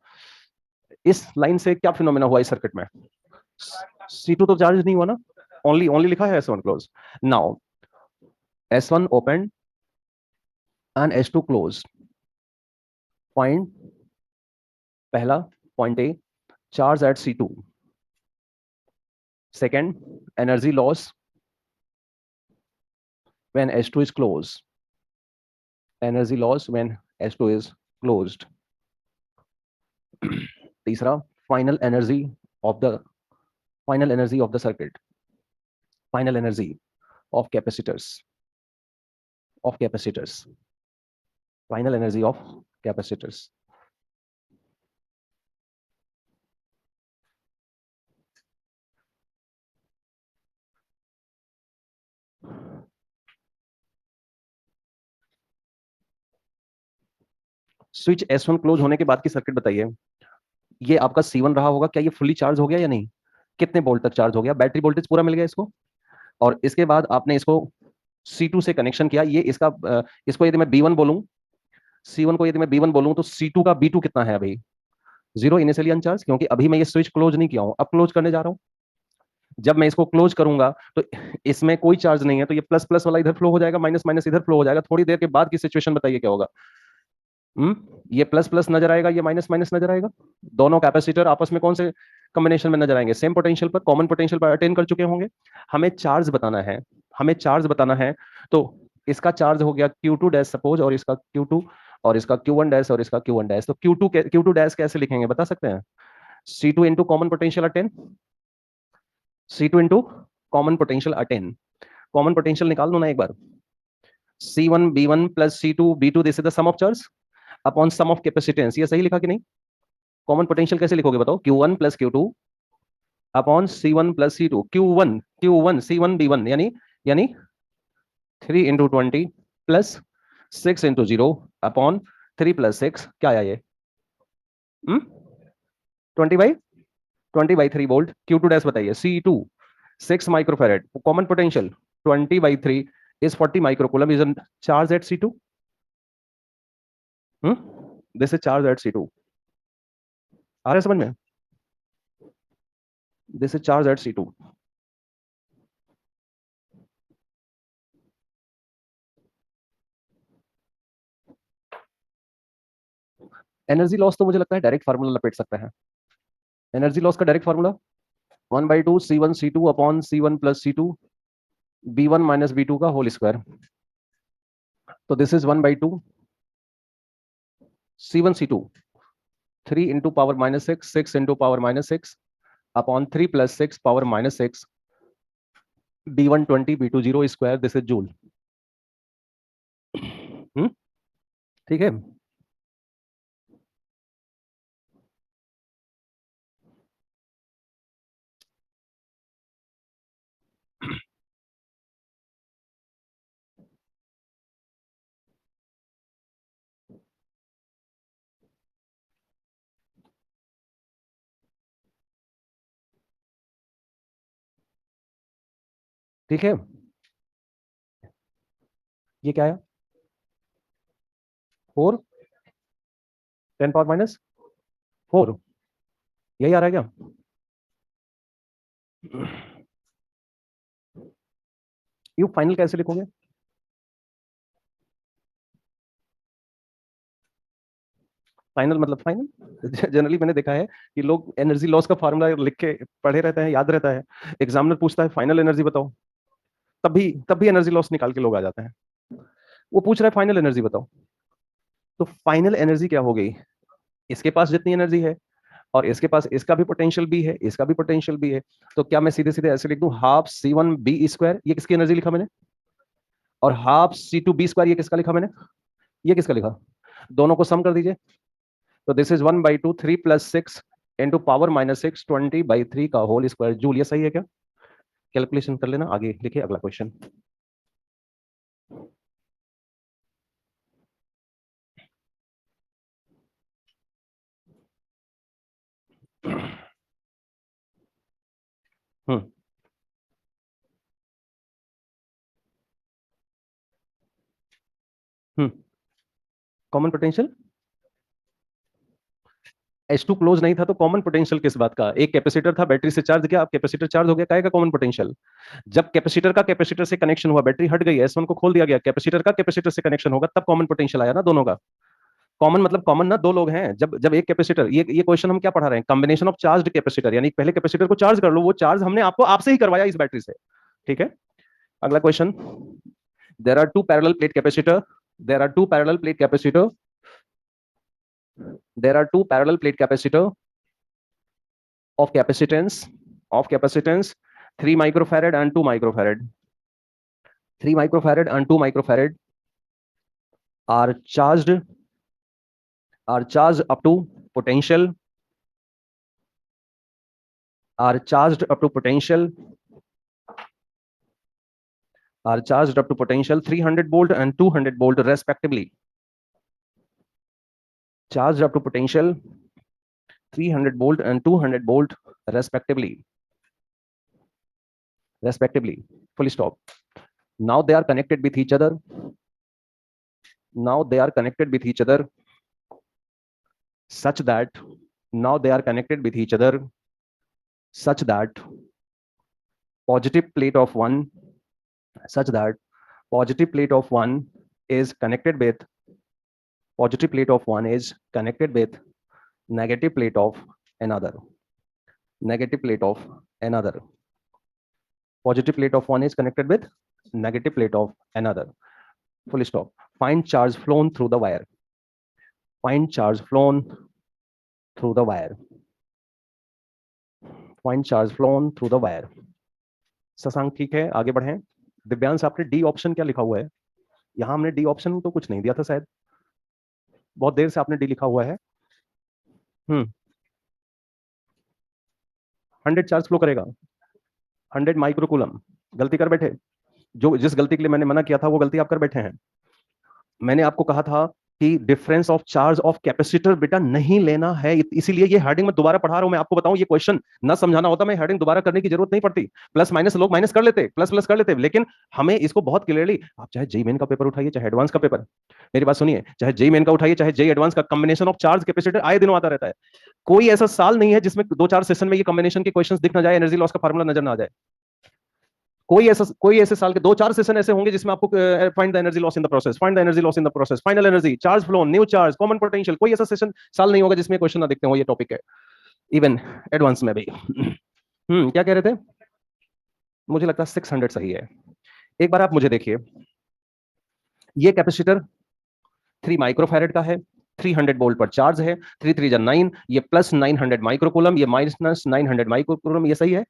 इस लाइन से क्या फिनोमेना हुआ इस सर्किट में? C2 तो चार्ज नहीं हुआ ना, ओनली ओनली लिखा है S1 close. Now S1 open and S2 close. Point पहला, point A, charge at C2। Second, energy loss when S2 is closed, energy loss when S2 is closed. तीसरा, final energy of the circuit, final energy of capacitors, final energy of capacitors. Switch S1 close होने के बाद की circuit बताइए। ये आपका C1 रहा होगा, क्या ये फुल्ली चार्ज हो गया या नहीं? कितने वोल्ट तक चार्ज हो गया? बैटरी वोल्टेज पूरा मिल गया इसको। और इसके बाद आपने इसको C2 से कनेक्शन किया। ये इसका इसको यदि मैं B1 बोलूं, C1 को यदि मैं B1 बोलूं तो C2 का B2 कितना है? अभी जीरो, इनिशियली अनचार्ज, क्योंकि अभी मैं ये स्विच क्लोज नहीं किया हूं, अब क्लोज करने जा रहा हूं। जब मैं इसको क्लोज करूंगा तो इसमें कोई चार्ज नहीं है, तो ये प्लस प्लस वाला इधर फ्लो हो जाएगा, माइनस माइनस इधर फ्लो हो जाएगा। थोड़ी देर के बाद की सिचुएशन बताइए क्या होगा? ये प्लस प्लस नजर आएगा, ये माइनस माइनस नजर आएगा। दोनों कैपेसिटर आपस में कौन से कॉम्बिनेशन में नजर आएंगे? सेम पोटेंशियल पर, कॉमन पोटेंशियल पर अटेन कर चुके होंगे। हमें चार्ज बताना है, हमें चार्ज बताना है। तो इसका चार्ज हो गया Q2 डैश सपोज, और इसका Q2, और इसका Q1 डैश, और इसका Q1 डैश। तो Q2 डैश कैसे लिखेंगे बता सकते हैं? C2 into common potential attain, C2 into common potential attain. Common potential निकाल लो ना एक बार। C1 B1 plus C2 B2, this is the sum of charge upon sum of capacitance. ये सही लिखा कि नहीं? कॉमन पोटेंशियल कैसे लिखोगे बताओ? Q1 plus Q2 upon C1 plus C2। Q1 C1 B1 यानी 3 into 20 plus 6 into 0 upon 3 plus 6, क्या आया ये? 20/3 वोल्ट। Q2 डैश बताइए। C2 6 microfarad, common potential 20/3 is 40 microcoulomb, is a charge at C2. This is charge at C2. आ रहा है समझ में? This is charge at C2. Energy loss तो मुझे लगता है डायरेक्ट फार्मूला लपेट सकता है। एनर्जी लॉस का direct formula 1/2 C1 C2 upon C1 plus C2 B1 minus B2 का होल स्क्वायर। तो this is 1/2 C1 C2 3 into power minus 6, 6 into power minus 6 upon 3 plus 6 power minus 6 B1 20 B2 0 square, this is joule. ठीक है। ठीक है, ये क्या है? 4 10 power minus 4, यही आ रहा है क्या? यू फाइनल कैसे लिखोगे? फाइनल मतलब फाइनल। जनरली मैंने देखा है कि लोग एनर्जी लॉस का फार्मूला लिख के पढ़े रहते हैं, याद रहता है। एग्जामिनर पूछता है फाइनल एनर्जी बताओ, तब भी एनर्जी लॉस निकाल के लोग आ जाते हैं। वो पूछ रहा है फाइनल एनर्जी बताओ। तो फाइनल एनर्जी क्या हो गई? इसके पास जितनी एनर्जी है, और इसके पास इसका भी पोटेंशियल भी है, इसका भी पोटेंशियल भी है, तो क्या मैं सीधे सीधे ऐसे लिख दूं हाफ C1 B स्क्वायर, ये किसकी एनर्जी लिखा मैंने? और हाफ C2 B स्क्वायर, ये किसका लिखा मैंने? ये किसका लिखा? दोनों को सम कर दीजिए। तो दिस इज 1/2 3 + 6 इंटू पावर -6 20/3 का होल स्क्वायर जूल। ये सही है क्या? कैलकुलेशन कर लेना, आगे लिखिए अगला क्वेश्चन। हम्म हम्म कॉमन पोटेंशियल H2 क्लोज नहीं था तो कॉमन पोटेंशियल किस बात का? एक कैपेसिटर था, बैटरी से चार्ज किया, अब कैपेसिटर चार्ज हो गया, काहे का कॉमन पोटेंशियल? जब कैपेसिटर का कैपेसिटर से कनेक्शन हुआ, बैटरी हट गई, S1 को खोल दिया गया, कैपेसिटर का कैपेसिटर से कनेक्शन होगा, तब कॉमन पोटेंशियल आया ना दोनों का। कॉमन मतलब कॉमन ना, दो लोग हैं, जब जब एक कैपेसिटर, ये क्वेश्चन हम क्या पढ़ा रहे हैं? कॉम्बिनेशन ऑफ चार्ज्ड कैपेसिटर, यानी पहले कैपेसिटर को चार्ज कर लो, वो चार्ज हमने आपको आपसे ही करवाया इस बैटरी से। ठीक है, अगला question. There are two parallel plate capacitor, there are two parallel plate capacitor, there are two parallel plate capacitor of capacitance 3 microfarad and 2 microfarad, 3 microfarad and 2 microfarad are charged up to potential, are charged up to potential, are charged up to potential 300 volt and 200 volt respectively, charged up to potential 300 volt and 200 volt respectively, full stop. Now they are connected with each other, now they are connected with each other such that, now they are connected with each other such that positive plate of one, such that positive plate of one is connected with, positive plate of one is connected with negative plate of another, negative plate of another, positive plate of one is connected with negative plate of another, full stop. Find charge flown through the wire, find charge flown through the wire, find charge flown through the wire. Shashank ठीक है, आगे बढ़ें। दिव्यांश आपने D option क्या लिखा हुआ है? यहां हमने डी ऑप्शन तो कुछ नहीं दिया था शायद, बहुत देर से आपने डी लिखा हुआ है। 100 चार्ज फ्लो करेगा, 100 माइक्रोकूलम। गलती कर बैठे, जो जिस गलती के लिए मैंने मना किया था वो गलती आप कर बैठे हैं। मैंने आपको कहा था कि difference of charge of capacitor बेटा नहीं लेना है, इसीलिए ये हेडिंग मैं दोबारा पढ़ा रहा हूं। मैं आपको बताऊं, ये क्वेश्चन ना समझाना होता मैं हेडिंग दोबारा करने की जरूरत नहीं पड़ती। प्लस माइनस लोग माइनस कर लेते, प्लस प्लस कर लेते, लेकिन हमें इसको बहुत क्लियरली, आप चाहे जेई मेन का पेपर उठाइए चाहे एडवांस का पेपर, मेरी बात सुनिए, चाहे जेई मेन का उठाइए चाहे जेई एडवांस का, कॉम्बिनेशन ऑफ चार्ज कैपेसिटर आए दिनों आता रहता है। कोई ऐसा साल नहीं है जिसमें 2-4 सेशन में ये कॉम्बिनेशन के क्वेश्चंस दिख ना जाए, एनर्जी लॉस का फार्मूला नजर ना आ जाए। कोई ऐसे साल के 2-4 सेशन ऐसे होंगे जिसमें आपको find the energy loss in the process, find the energy loss in the process, final energy, charge flow, new charge, common potential, कोई ऐसा सेशन साल नहीं होगा जिसमें क्वेश्चन ना दिखते हो। ये टॉपिक है इवन एडवांस में भी। क्या कह रहे थे? मुझे लगता है 600 सही है। एक बार आप मुझे देखिए, ये कैपेसिटर 3 माइक्रोफैरेड का है, 300 वोल्ट पर चार्ज है, 3 3 जा 9, ये प्लस 900 माइक्रोकूलम, ये माइनस 900 माइक्रोकूलम, ये सही है।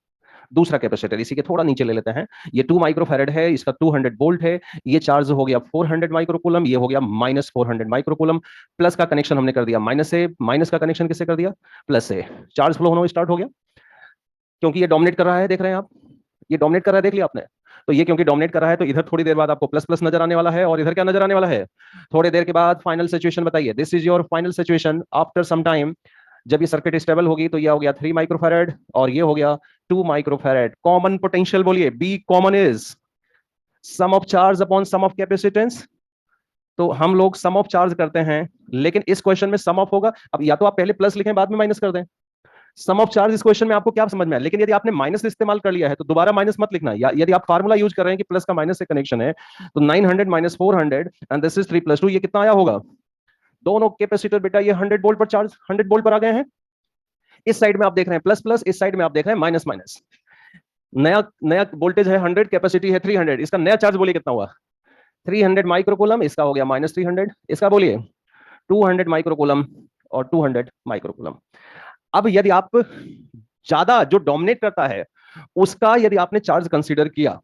दूसरा कैपेसिटर इसी के थोड़ा नीचे ले लेते हैं, ये 2 माइक्रोफैरेड है, इसका 200 वोल्ट है, ये चार्ज हो गया 400 माइक्रोकूलम, ये हो गया माइनस 400 माइक्रोकूलम। प्लस का कनेक्शन हमने कर दिया माइनस से, माइनस का कनेक्शन किससे कर दिया? प्लस से। चार्ज फ्लो होना स्टार्ट हो गया, क्योंकि ये डोमिनेट कर रहा है, देख रहे हैं आप, ये डोमिनेट कर रहा है, देख लिया आपने। तो ये क्योंकि डोमिनेट कर रहा है तो इधर थोड़ी देर बाद आपको प्लस प्लस नजर आने वाला है, और इधर क्या नजर आने वाला है? थोड़ी देर के बाद फाइनल सिचुएशन बताइए। This is your final situation after some time. जब ये सर्किट स्टेबल होगी तो ये हो गया 3 माइक्रोफैरेड और ये हो गया 2 माइक्रोफैरेड। कॉमन पोटेंशियल बोलिए, V common is sum of charge upon sum of capacitance. तो हम लोग सम ऑफ चार्ज करते हैं, लेकिन इस क्वेश्चन में सम ऑफ होगा। अब या तो आप पहले प्लस लिखें बाद में माइनस कर दें। सम ऑफ चार्ज इस क्वेश्चन में आपको क्या समझ में आया, लेकिन यदि आपने माइनस इस्तेमाल कर लिया है तो दोबारा माइनस मत लिखना। या यदि आप फार्मूला यूज कर रहे हैं कि प्लस का माइनस से कनेक्शन है, तो 900 माइनस 400 एंड दिस इज 3 + 2, ये कितना आया होगा? दोनों कैपेसिटर बेटा ये 100 वोल्ट पर चार्ज, 100 वोल्ट पर आ गए हैं। इस साइड में आप देख रहे हैं प्लस प्लस, इस साइड में आप देख रहे हैं माइनस माइनस। नया नया वोल्टेज है 100, कैपेसिटी है 300, इसका नया चार्ज बोलिए कितना हुआ? 300 माइक्रोकूलम, इसका हो गया माइनस 300, इसका बोलिए 200 माइक्रोकूलम और 200 माइक्रोकूलम। अब यदि आप ज्यादा जो डोमिनेट करता है उसका यदि आपने चार्ज कंसीडर किया,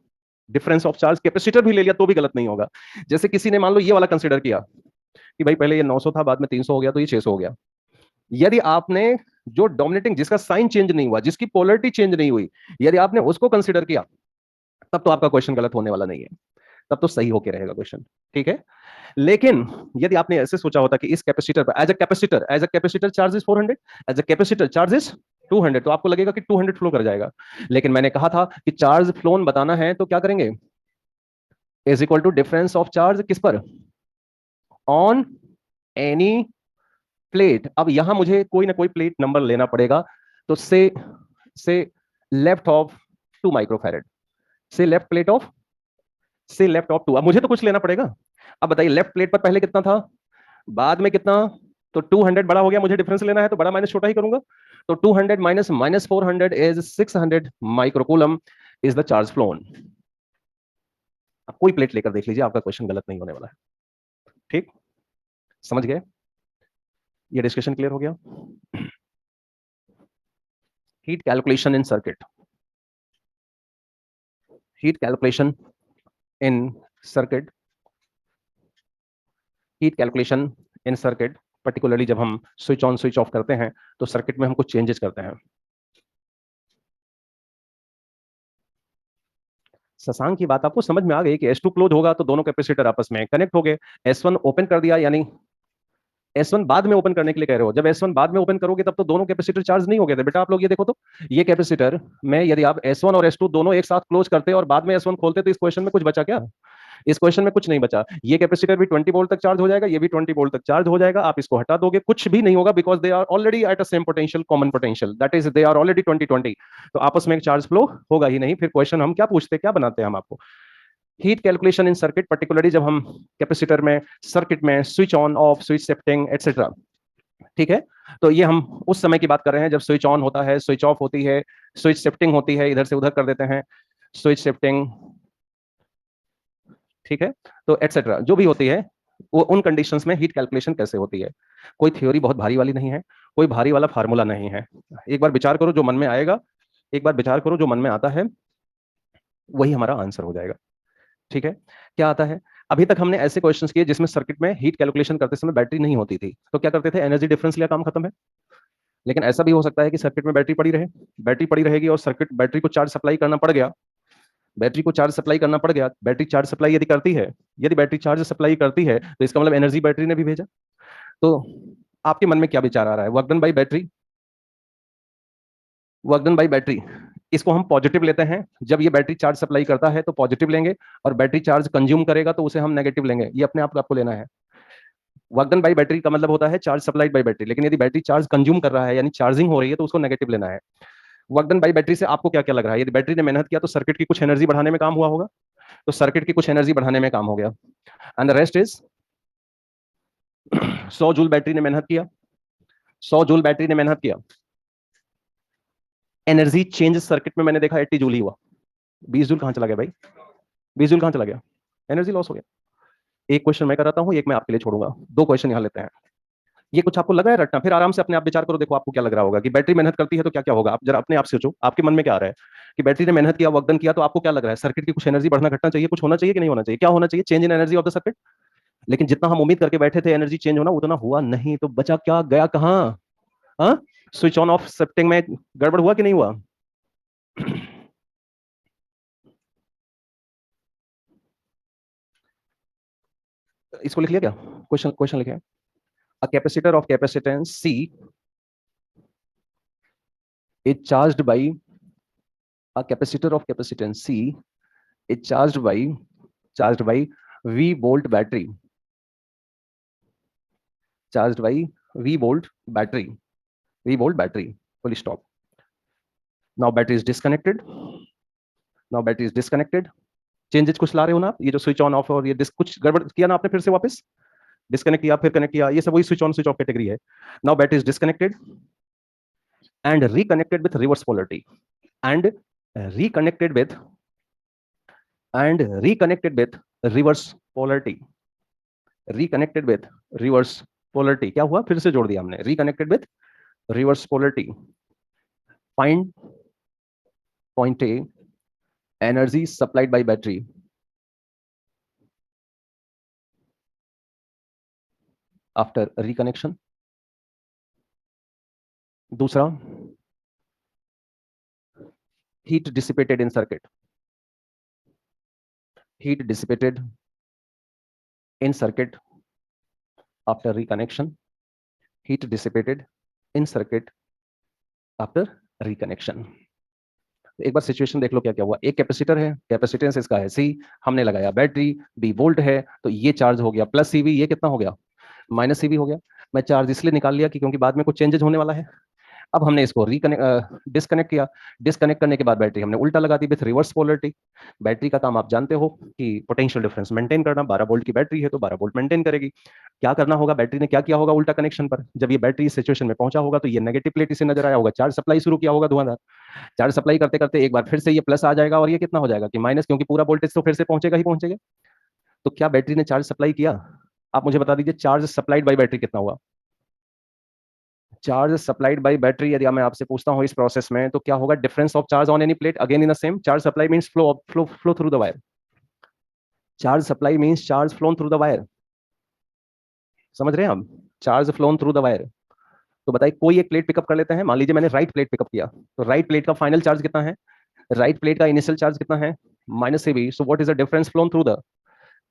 डिफरेंस ऑफ चार्ज कैपेसिटर भी ले लिया तो भी गलत नहीं होगा। जैसे किसी ने मान लो ये वाला कंसीडर किया, कि भाई पहले ये 900 था, बाद में 300 हो गया, तो ये 600 हो गया। यदि आपने जो डोमिनेटिंग, जिसका साइन चेंज नहीं हुआ, जिसकी पोलरिटी चेंज नहीं हुई, यदि आपने उसको कंसिडर किया, तब तो आपका क्वेश्चन गलत होने वाला नहीं है, तब तो सही होके रहेगा क्वेश्चन। ठीक है। लेकिन यदि आपने ऐसे सोचा होता कि इस कैपेसिटर पर as a capacitor charge is 400, as a capacitor charge is 200, तो आपको लगेगा कि 200 फ्लो कर जाएगा। लेकिन मैंने कहा था कि चार्ज फ्लोन बताना है तो क्या करेंगे, is equal to difference of charge किस पर, ऑन एनी प्लेट। अब यहां मुझे कोई ना कोई प्लेट नंबर लेना पड़ेगा, तो से लेफ्ट ऑफ 2 माइक्रोफेरेड, से लेफ्ट प्लेट ऑफ से लेफ्ट ऑफ 2। अब मुझे तो कुछ लेना पड़ेगा। अब बताइए लेफ्ट प्लेट पर पहले कितना था, बाद में कितना, तो 200 बड़ा हो गया, मुझे डिफरेंस लेना है तो बड़ा माइनस छोटा ही करूंगा। तो 200 minus minus 400 is 600 microcoulomb is the charge phloem. अब कोई प्लेट लेकर देख लीजिए, आपका क्वेश्चन गलत नहीं होने वाला है। ठीक, समझ गए? ये डिस्कशन क्लियर हो गया? Heat calculation in circuit, heat calculation in circuit, heat calculation in circuit, particularly जब हम स्विच ऑन स्विच ऑफ करते हैं तो सर्किट में हम कुछ चेंजेस करते हैं। शशांक की बात आपको समझ में आ गई कि S2 क्लोज होगा तो दोनों कैपेसिटर आपस में कनेक्ट हो गए। S1 ओपन कर दिया, यानी S1 बाद में ओपन करने के लिए कह रहे हो, जब S1 बाद में ओपन करोगे तब तो दोनों कैपेसिटर चार्ज नहीं हो गए थे बेटा। आप लोग ये देखो तो, ये कैपेसिटर में यदि आप S1 और S2 दोनों एक साथ क्लोज करते और बाद में S1 खोलते तो इस क्वेश्चन में कुछ बचा क्या? इस क्वेश्चन में कुछ नहीं बचा। ये कैपेसिटर भी 20 वोल्ट तक चार्ज हो जाएगा, ये भी 20 वोल्ट तक चार्ज हो जाएगा। आप इसको हटा दोगे, कुछ भी नहीं होगा, because they are already at a same potential, common potential, that is they are already 20-20। तो आपस में एक चार्ज फ्लो होगा ही नहीं। फिर क्वेश्चन हम क्या पूछते, क्या बनाते हैं हम आपको, heat calculation in circuit, particularly जब हम कैपेसिटर में, सर्किट में switch on off, switch shifting etcetera. ठीक है। तो ये हम उस समय की बात कर रहे हैं जब स्विच ऑन होता है, स्विच ऑफ होती है, स्विच शिफ्टिंग होती है, इधर से उधर कर देते हैं, स्विच शिफ्टिंग। ठीक है। तो एटसेट्रा जो भी होती है, वो उन कंडीशंस में हीट कैलकुलेशन कैसे होती है। कोई थ्योरी बहुत भारी वाली नहीं है, कोई भारी वाला फार्मूला नहीं है। एक बार विचार करो, जो मन में आएगा, एक बार विचार करो, जो मन में आता है वही हमारा आंसर हो जाएगा। ठीक है। क्या आता है, अभी तक हमने ऐसे क्वेश्चंस किए जिसमें सर्किट में हीट कैलकुलेशन करते समय बैटरी नहीं होती थी, तो क्या करते थे, एनर्जी डिफरेंस लिया, काम खत्म है। लेकिन ऐसा भी हो सकता है कि सर्किट में बैटरी पड़ी रहे, बैटरी पड़ी रहेगी और सर्किट, बैटरी को चार्ज सप्लाई करना पड़ गया, बैटरी को चार्ज सप्लाई करना पड़ गया। बैटरी चार्ज सप्लाई यदि करती है, यदि बैटरी चार्ज सप्लाई करती है तो इसका मतलब एनर्जी बैटरी ने भी भेजा। तो आपके मन में क्या विचार आ रहा है, work done by battery, work done by battery, इसको हम पॉजिटिव लेते हैं। जब ये बैटरी चार्ज सप्लाई करता है तो पॉजिटिव लेंगे, और बैटरी चार्ज कंज्यूम करेगा तो उसे हम नेगेटिव लेंगे। ये अपने आप को आपको लेना है। वर्क डन बाई बैटरी का मतलब होता है चार्ज सप्लाइड बाई बैटरी, लेकिन यदि बैटरी चार्ज कंज्यूम कर रहा है, यानी चार्जिंग हो रही है, तो उसको नेगेटिव लेना है। वर्क डन बाई बैटरी से आपको क्या क्या लग रहा है, यदि बैटरी ने मेहनत किया तो सर्किट की कुछ एनर्जी बढ़ाने में काम हुआ होगा, तो सर्किट की कुछ एनर्जी बढ़ाने में काम हो गया। And the rest is 100 joule battery ने मेहनत किया, 100 जूल बैटरी ने मेहनत किया, एनर्जी चेंज सर्किट में मैंने देखा 80 जूल ही हुआ। 20 जूल कहां चला गया भाई, 20 जूल कहां चला गया, एनर्जी लॉस हो गया। एक क्वेश्चन मैं कराता हूं, एक मैं आपके लिए छोड़ूंगा, दो क्वेश्चन यहां लेते हैं। ये कुछ आपको लगा है रटना, फिर आराम से अपने आप विचार करो, देखो आपको क्या लग रहा होगा कि बैटरी मेहनत करती है तो क्या क्या होगा। आप जरा अपने आप सोचो, आपके मन में क्या आ रहा है कि बैटरी ने मेहनत किया, वर्क डन किया, तो आपको क्या लग रहा है, सर्किट की कुछ एनर्जी बढ़ना घटना चाहिए, कुछ होना चाहिए कि नहीं होना चाहिए, क्या होना चाहिए, change in energy of the circuit. लेकिन जितना हम उम्मीद करके बैठे थे एनर्जी चेंज होना, उतना हुआ नहीं, तो बचा क्या, गया कहां। हाँ, स्विच ऑन ऑफ शिफ्टिंग में गड़बड़ हुआ कि नहीं हुआ। इसको लिख लिया क्या, क्वेश्चन क्वेश्चन लिखे, a capacitor of capacitance C is charged by, a capacitor of capacitance C is charged by V volt battery, charged by V volt battery, V volt battery, full stop. Now battery is disconnected, now battery is disconnected, changes कुछ ला रहे हो ना आप, ये जो switch on off और ये कुछ गड़बड़ किया ना आपने, फिर से वापस डिस्कनेक्ट किया, फिर कनेक्ट किया, ये सब वही switch on switch off category है। Now battery is disconnected and reconnected with reverse polarity, and reconnected with reconnected with reverse polarity, reconnected with reverse polarity। क्या हुआ, फिर से जोड़ दिया हमने, reconnected with reverse polarity। find point A, energy supplied by battery, after reconnection. दूसरा, heat dissipated in circuit, heat dissipated in circuit after reconnection, heat dissipated in circuit after reconnection। एक बार situation देख लो क्या क्या हुआ। एक कैपेसिटर है, capacitance इसका है सी, हमने लगाया बैटरी, बी वोल्ट है, तो ये चार्ज हो गया प्लस सीवी, ये कितना हो गया माइनस सीवी हो गया। मैं चार्ज इसलिए निकाल लिया कि क्योंकि बाद में कुछ चेंजेस होने वाला है। अब हमने इसको डिस्कनेक्ट किया। डिस्कनेक्ट करने के बाद बैटरी हमने उल्टा लगा दी विथ रिवर्स पोलरिटी। बैटरी का काम आप जानते हो कि पोटेंशियल डिफरेंस मेंटेन करना। 12 वोल्ट की बैटरी है तो 12 वोल्ट मेंटेन करेगी। क्या करना होगा, बैटरी ने क्या किया होगा उल्टा कनेक्शन पर, जब ये बैटरी इस सिचुएशन में पहुंचा होगा तो ये नेगेटिव प्लेट इसे नजर आया होगा, चार्ज सप्लाई शुरू किया होगा धुआंधार। चार्ज सप्लाई करते करते एक बार फिर से ये प्लस आ जाएगा और ये कितना हो जाएगा कि माइनस, क्योंकि पूरा वोल्टेज तो फिर से पहुंचेगा ही पहुंचेगा। तो क्या बैटरी ने चार्ज सप्लाई किया? आप मुझे बता दीजिए चार्ज सप्लाइड बाई बैटरी कितना हुआ। चार्ज सप्लाइड बाय बैटरी, यदि मैं आपसे पूछता हूं इस प्रोसेस में तो क्या होगा, difference of charge on any plate again in the same, charge supply means flow flow flow through the wire, charge supply means charge flown through the wire. समझ रहे हैं आप, charge flown through the wire. तो बताइए कोई एक plate pickup कर लेते हैं, मान लीजिए मैंने राइट प्लेट पिकअप किया, तो राइट प्लेट का फाइनल चार्ज कितना है, राइट प्लेट का इनिशियल चार्ज कितना है minus CB, so what is the difference phloem through the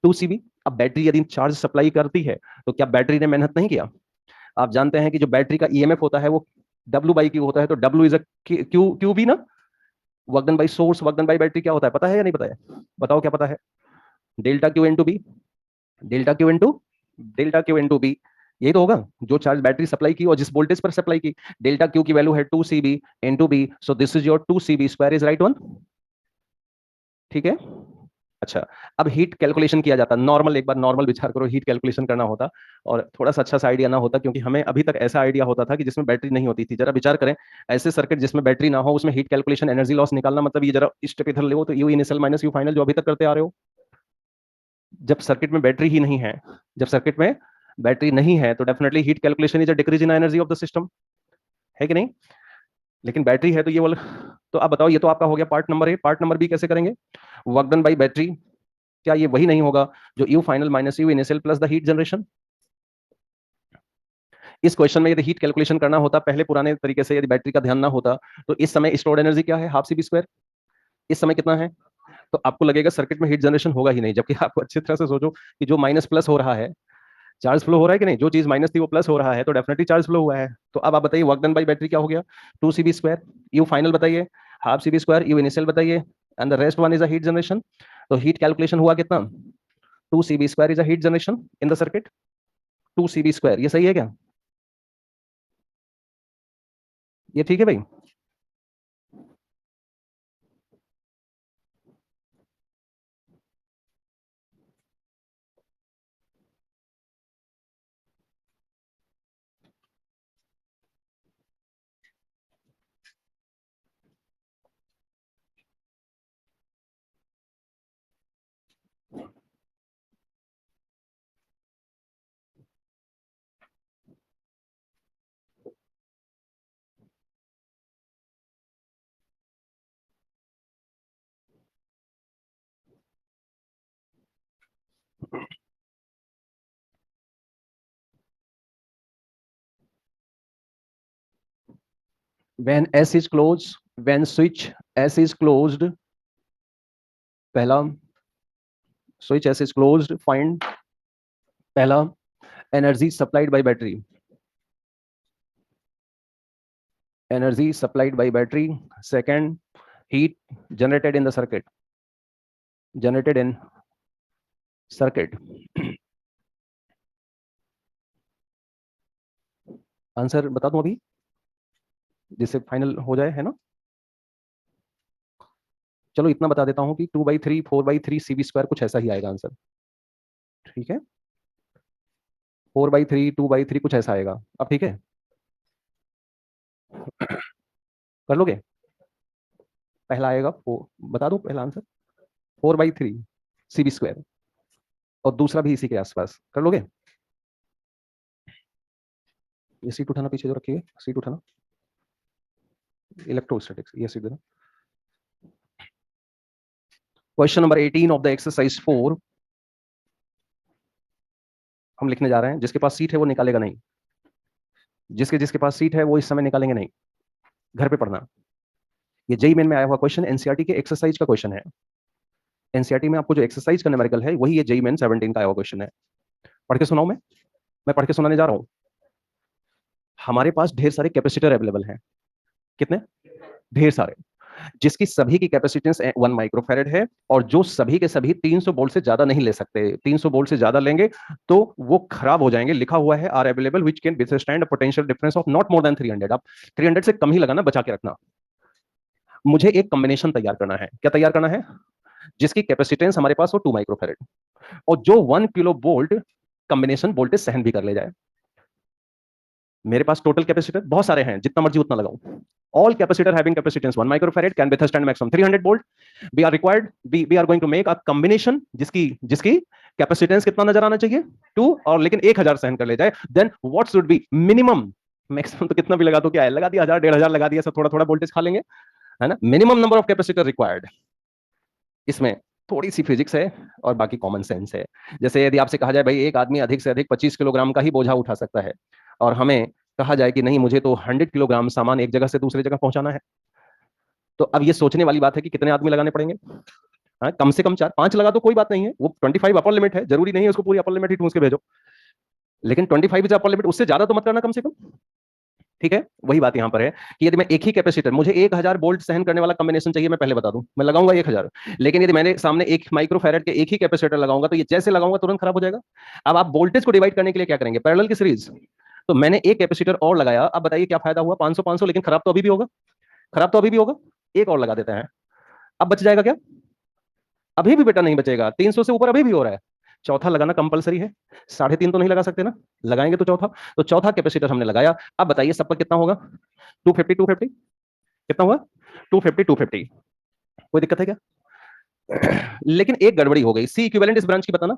2 CB. अब बैटरी यदि चार्ज सप्लाई करती है तो क्या बैटरी ने मेहनत नहीं किया? आप जानते हैं कि जो बैटरी का ईएमएफ होता है वो डब्ल्यू बाई क्यू होता है, तो W is a Q Q B ना, work done by source, work done by battery क्या होता है पता है या नहीं पता है? बताओ क्या पता है? Delta Q into V, delta Q into, delta Q into V, यही तो होगा जो चार्ज बैटरी सप्लाई की और जिस वोल्टेज पर सप्लाई की। डेल्टा क्यू की वैल्यू है 2 CB into V, so this is your 2 CB square is right one. ठीक है। अच्छा, अब हीट कैलकुलेशन किया जाता, नॉर्मल, एक बार नॉर्मल विचार करो, हीट कैलकुलेशन करना होता और थोड़ा सा अच्छा सा आइडिया ना होता, क्योंकि हमें अभी तक ऐसा आइडिया होता था कि जिसमें बैटरी नहीं होती थी। जरा विचार करें, ऐसे सर्किट जिसमें बैटरी ना हो उसमें हीट कैलकुलेशन, एनर्जी लॉस निकालना, मतलब ये जरा स्टेप इधर ले, तो you initial minus you final जो अभी तक करते आ रहे हो। जब सर्किट में बैटरी ही नहीं है, जब सर्किट में बैटरी नहीं है तो definitely heat calculation is a decrease in energy of the system, है कि नहीं? लेकिन बैटरी है तो ये वाला, तो आप बताओ, ये तो आपका हो गया part number A. Part number B कैसे करेंगे? वर्क डन बाई बैटरी, क्या ये वही नहीं होगा जो you final minus you initial plus the heat generation? इस क्वेश्चन में यदि हीट कैलकुलेशन करना होता पहले पुराने तरीके से, यदि बैटरी का ध्यान ना होता, तो इस समय स्टोर्ड एनर्जी क्या है, हाफ सी बी स्क्वायर। इस समय कितना है? तो आपको लगेगा सर्किट में हीट जनरेशन होगा ही नहीं, जबकि आपको अच्छी तरह से सोचो कि जो माइनस प्लस हो रहा है, चार्ज फ्लो हो रहा है कि नहीं, जो चीज माइनस थी वो प्लस हो रहा है, तो डेफिनेटली चार्ज फ्लो हुआ है। तो अब आप बताइए वर्क डन बाई बैटरी क्या हो गया, 2 CB स्क्वायर, यू फाइनल बताइए, half C B square, U initial बताइए, and the rest one is a heat generation. तो हीट कैलकुलेशन हुआ कितना, 2 CB square is a heat generation in the circuit, 2 CB square, ये सही है क्या? ये ठीक है भाई? when S is closed, when switch S is closed, पहला switch S is closed, find पहला energy supplied by battery, energy supplied by battery, second heat generated in the circuit, generated in circuit। Answer बता दूं अभी, जिससे final हो जाए, है ना? चलो इतना बता देता हूं कि 2/3 4/3 CB स्क्वायर कुछ ऐसा ही आएगा आंसर। ठीक है, 4/3 2/3 कुछ ऐसा आएगा। अब ठीक है, कर लोगे? पहला आएगा बता दो पहला आंसर, 4/3 CB स्क्वायर, और दूसरा भी इसी के आसपास, कर लोगे? ये सीट उठाना, पीछे जो रखी है सीट उठाना, इलेक्ट्रोस्टैटिक्स, ये सीट देना। Question number 18 of the exercise 4, हम लिखने जा रहे हैं, जिसके पास सीट है वो निकालेगा नहीं, जिसके जिसके पास सीट है वो इस समय निकालेंगे नहीं, घर पे पढ़ना। ये जेईई मेन में आया हुआ क्वेश्चन, एनसीईआरटी के एक्सरसाइज का क्वेश्चन है। एनसीईआरटी में आपको जो एक्सरसाइज का न्यूमेरिकल है वही ये जेईई मेन 17 का आया हुआ क्वेश्चन है। पढ़ के सुनाऊं मैं पढ़ के सुनाने जा रहा हूं। हमारे पास ढेर सारे कैपेसिटर अवेलेबल हैं। कितने? ढेर सारे, जिसकी सभी की कैपेसिटेंस 1 माइक्रोफैरेड है, और जो सभी के सभी 300 वोल्ट से ज्यादा नहीं ले सकते। 300 वोल्ट से ज्यादा लेंगे तो वो खराब हो जाएंगे। लिखा हुआ है are available which can withstand a potential difference of not more than 300। आप 300 से कम ही लगाना, बचा के रखना। मुझे एक कॉम्बिनेशन तैयार करना है। क्या तैयार करना है? जिसकी कैपेसिटेंस हमारे पास हो 2 माइक्रोफैरेड, और जो 1 किलो वोल्ट कॉम्बिनेशन वोल्टेज सहन भी कर ले जाए। मेरे पास टोटल कैपेसिटर बहुत सारे हैं, जितना मर्जी उतना लगाऊं। All capacitor having capacitance 1 microfarad can withstand maximum 300 volt. We are required, we are going to make a combination जिसकी जिसकी कैपेसिटेंस कितना नजर आना चाहिए? 2, और लेकिन 1000 सहन कर ले जाए। Then what should be minimum? Maximum तो कितना भी लगा दो, क्या है, लगा दिया 1000 1500 लगा दिया, सब थोड़ा थोड़ा वोल्टेज खा लेंगे, है ना। Minimum number of capacitor required. इसमें थोड़ी सी फिजिक्स है और बाकी कॉमन सेंस है। जैसे यदि आपसे कहा जाए भाई एक आदमी अधिक से अधिक 25 किलोग्राम का ही बोझा उठा सकता है, और हमें कहा जाए कि नहीं मुझे तो 100 किलोग्राम सामान एक जगह से दूसरी जगह पहुंचाना है, तो अब ये सोचने वाली बात है कि कितने आदमी लगाने पड़ेंगे। हाँ, कम से कम 4-5 लगा तो कोई बात नहीं है, वो 25 अपर लिमिट है, जरूरी नहीं है उसको पूरी अपर लिमिट ही ठूस के भेजो, लेकिन 25 इज अपर लिमिट, उससे ज्यादा तो मत करना कम से कम। ठीक है, वही बात यहां पर है कि यदि मैं एक ही कैपेसिटर, मुझे 1000 वोल्ट सहन करने वाला कॉम्बिनेशन चाहिए, मैं पहले बता दूं, मैं लगाऊंगा 1000, लेकिन यदि मैंने सामने एक माइक्रोफैरेड के एक ही कैपेसिटर लगाऊंगा तो ये जैसे लगाऊंगा तुरंत खराब हो जाएगा। अब आप वोल्टेज को डिवाइड करने के लिए क्या करेंगे? पैरेलल की सीरीज। तो मैंने एक कैपेसिटर और लगाया, अब बताइए क्या फायदा हुआ? 500 500, लेकिन खराब तो अभी भी होगा, खराब तो अभी भी होगा। एक और लगा देते हैं, अब बच जाएगा क्या? अभी भी बेटा नहीं बचेगा, 300 से ऊपर अभी भी हो रहा है। चौथा लगाना कंपलसरी है, 3.5 तो नहीं लगा सकते ना, लगाएंगे तो चौथा। तो चौथा कैपेसिटर हमने लगाया, अब बताइए सब पर कितना होगा? 250 250 कितना हुआ? 250 250। कोई दिक्कत है क्या? लेकिन एक गड़बड़ी हो गई, सी इक्विवेलेंट इस ब्रांच की बताना।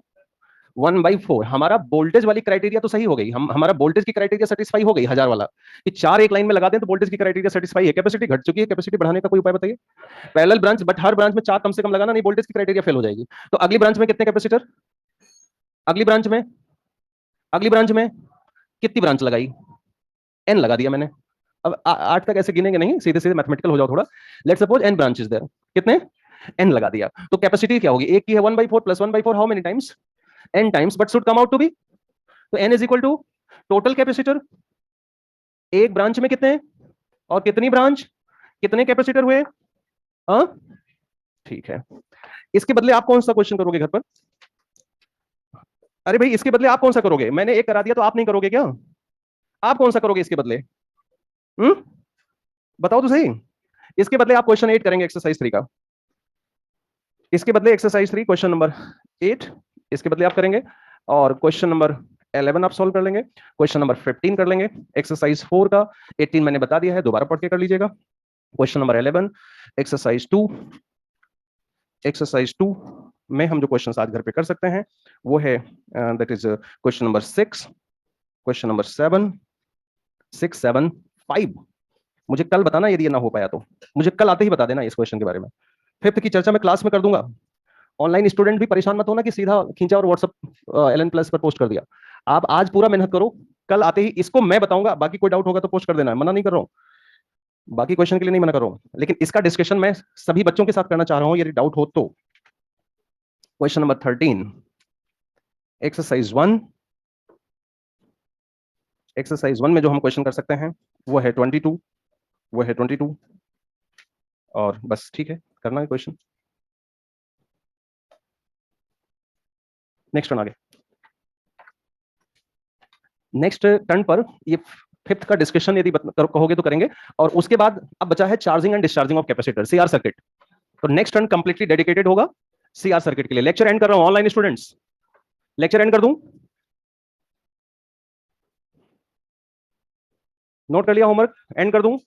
1/4 हमारा वोल्टेज वाली क्राइटेरिया तो सही हो गई, हम हमारा वोल्टेज की क्राइटेरिया सेटिस्फाई हो गई 1000 वाला, कि 4 एक लाइन में लगा दें तो वोल्टेज की क्राइटेरिया सेटिस्फाई है। कैपेसिटी घट चुकी है, कैपेसिटी बढ़ाने का कोई उपाय बताइए। Parallel branch, but her branch में 4 कम से कम लगाना, नहीं वोल्टेज की क्राइटेरिया फेल हो जाएगी। तो अगली ब्रांच में कितने कैपेसिटर? अगली ब्रांच में, अगली ब्रांच में कितनी ब्रांच लगाई? n लगा दिया मैंने। अब 8 तक ऐसे गिनेंगे नहीं, सीधे सीधे मैथमेटिकल हो जाओ थोड़ा। Let's suppose n branches there, कितने? n लगा दिया, तो कैपेसिटी क्या होगी? एक की है 1/4 plus 1/4, how many times? n times, but should come out to be, तो n is equal to total capacitor. एक ब्रांच में कितने, और कितनी ब्रांच, कितने कैपेसिटर हुए? हाँ ठीक है। इसके बदले आप कौन सा क्वेश्चन करोगे घर पर? अरे भाई इसके बदले आप कौन सा करोगे? मैंने एक करा दिया तो आप नहीं करोगे क्या? आप कौन सा करोगे इसके बदले? बताओ तो सही। इसके बदले आप क्वेश्चन 8 करेंगे, एक्सरसाइज 3 का। इसके बदले एक्सरसाइज 3 क्वेश्चन नंबर 8 इसके बदले आप करेंगे, और क्वेश्चन नंबर 11 आप सॉल्व कर लेंगे, क्वेश्चन नंबर 15 कर लेंगे। एक्सरसाइज 4 का 18 मैंने बता दिया है, दोबारा पढ़ के कर लीजिएगा। Question number 11, exercise 2। एक्सरसाइज 2 में हम जो क्वेश्चन आज घर पे कर सकते हैं वो है that is question number 6, question number 7, 6 7 5। मुझे कल बताना यदि ये ना हो पाया तो, मुझे कल आते ही बता देना इस क्वेश्चन के बारे में। फिफ्थ की चर्चा मैं क्लास में कर दूंगा। ऑनलाइन स्टूडेंट भी परेशान मत होना कि सीधा खींचा और व्हाट्सएप एलएन प्लस पर पोस्ट कर दिया। आप आज पूरा मेहनत करो, कल आते ही इसको मैं बताऊंगा, बाकी कोई डाउट होगा तो पोस्ट कर देना है, मना नहीं कर रहा हूँ, बाकी क्वेश्चन के लिए नहीं मना कर रहा हूँ, लेकिन इसका डिस्कशन मैं सभी बच्चों के साथ करना चाह रहा हूँ यदि डाउट हो तो। Question number 13, exercise 1। एक्सरसाइज 1 में जो हम क्वेश्चन कर सकते हैं वो है 22, वो है 22, और बस ठीक है, करना है क्वेश्चन। नेक्स्ट टर्न आगे, नेक्स्ट टर्न पर ये फिफ्थ का डिस्कशन यदि कहोगे तो करेंगे, और उसके बाद अब बचा है charging and discharging of capacitor, CR circuit. तो नेक्स्ट टर्न कंप्लीटली डेडिकेटेड होगा सीआर सर्किट के लिए। लेक्चर एंड कर रहा हूं ऑनलाइन स्टूडेंट्स, लेक्चर एंड कर दूं, नोट कर लिया होमवर्क, एंड कर दूं।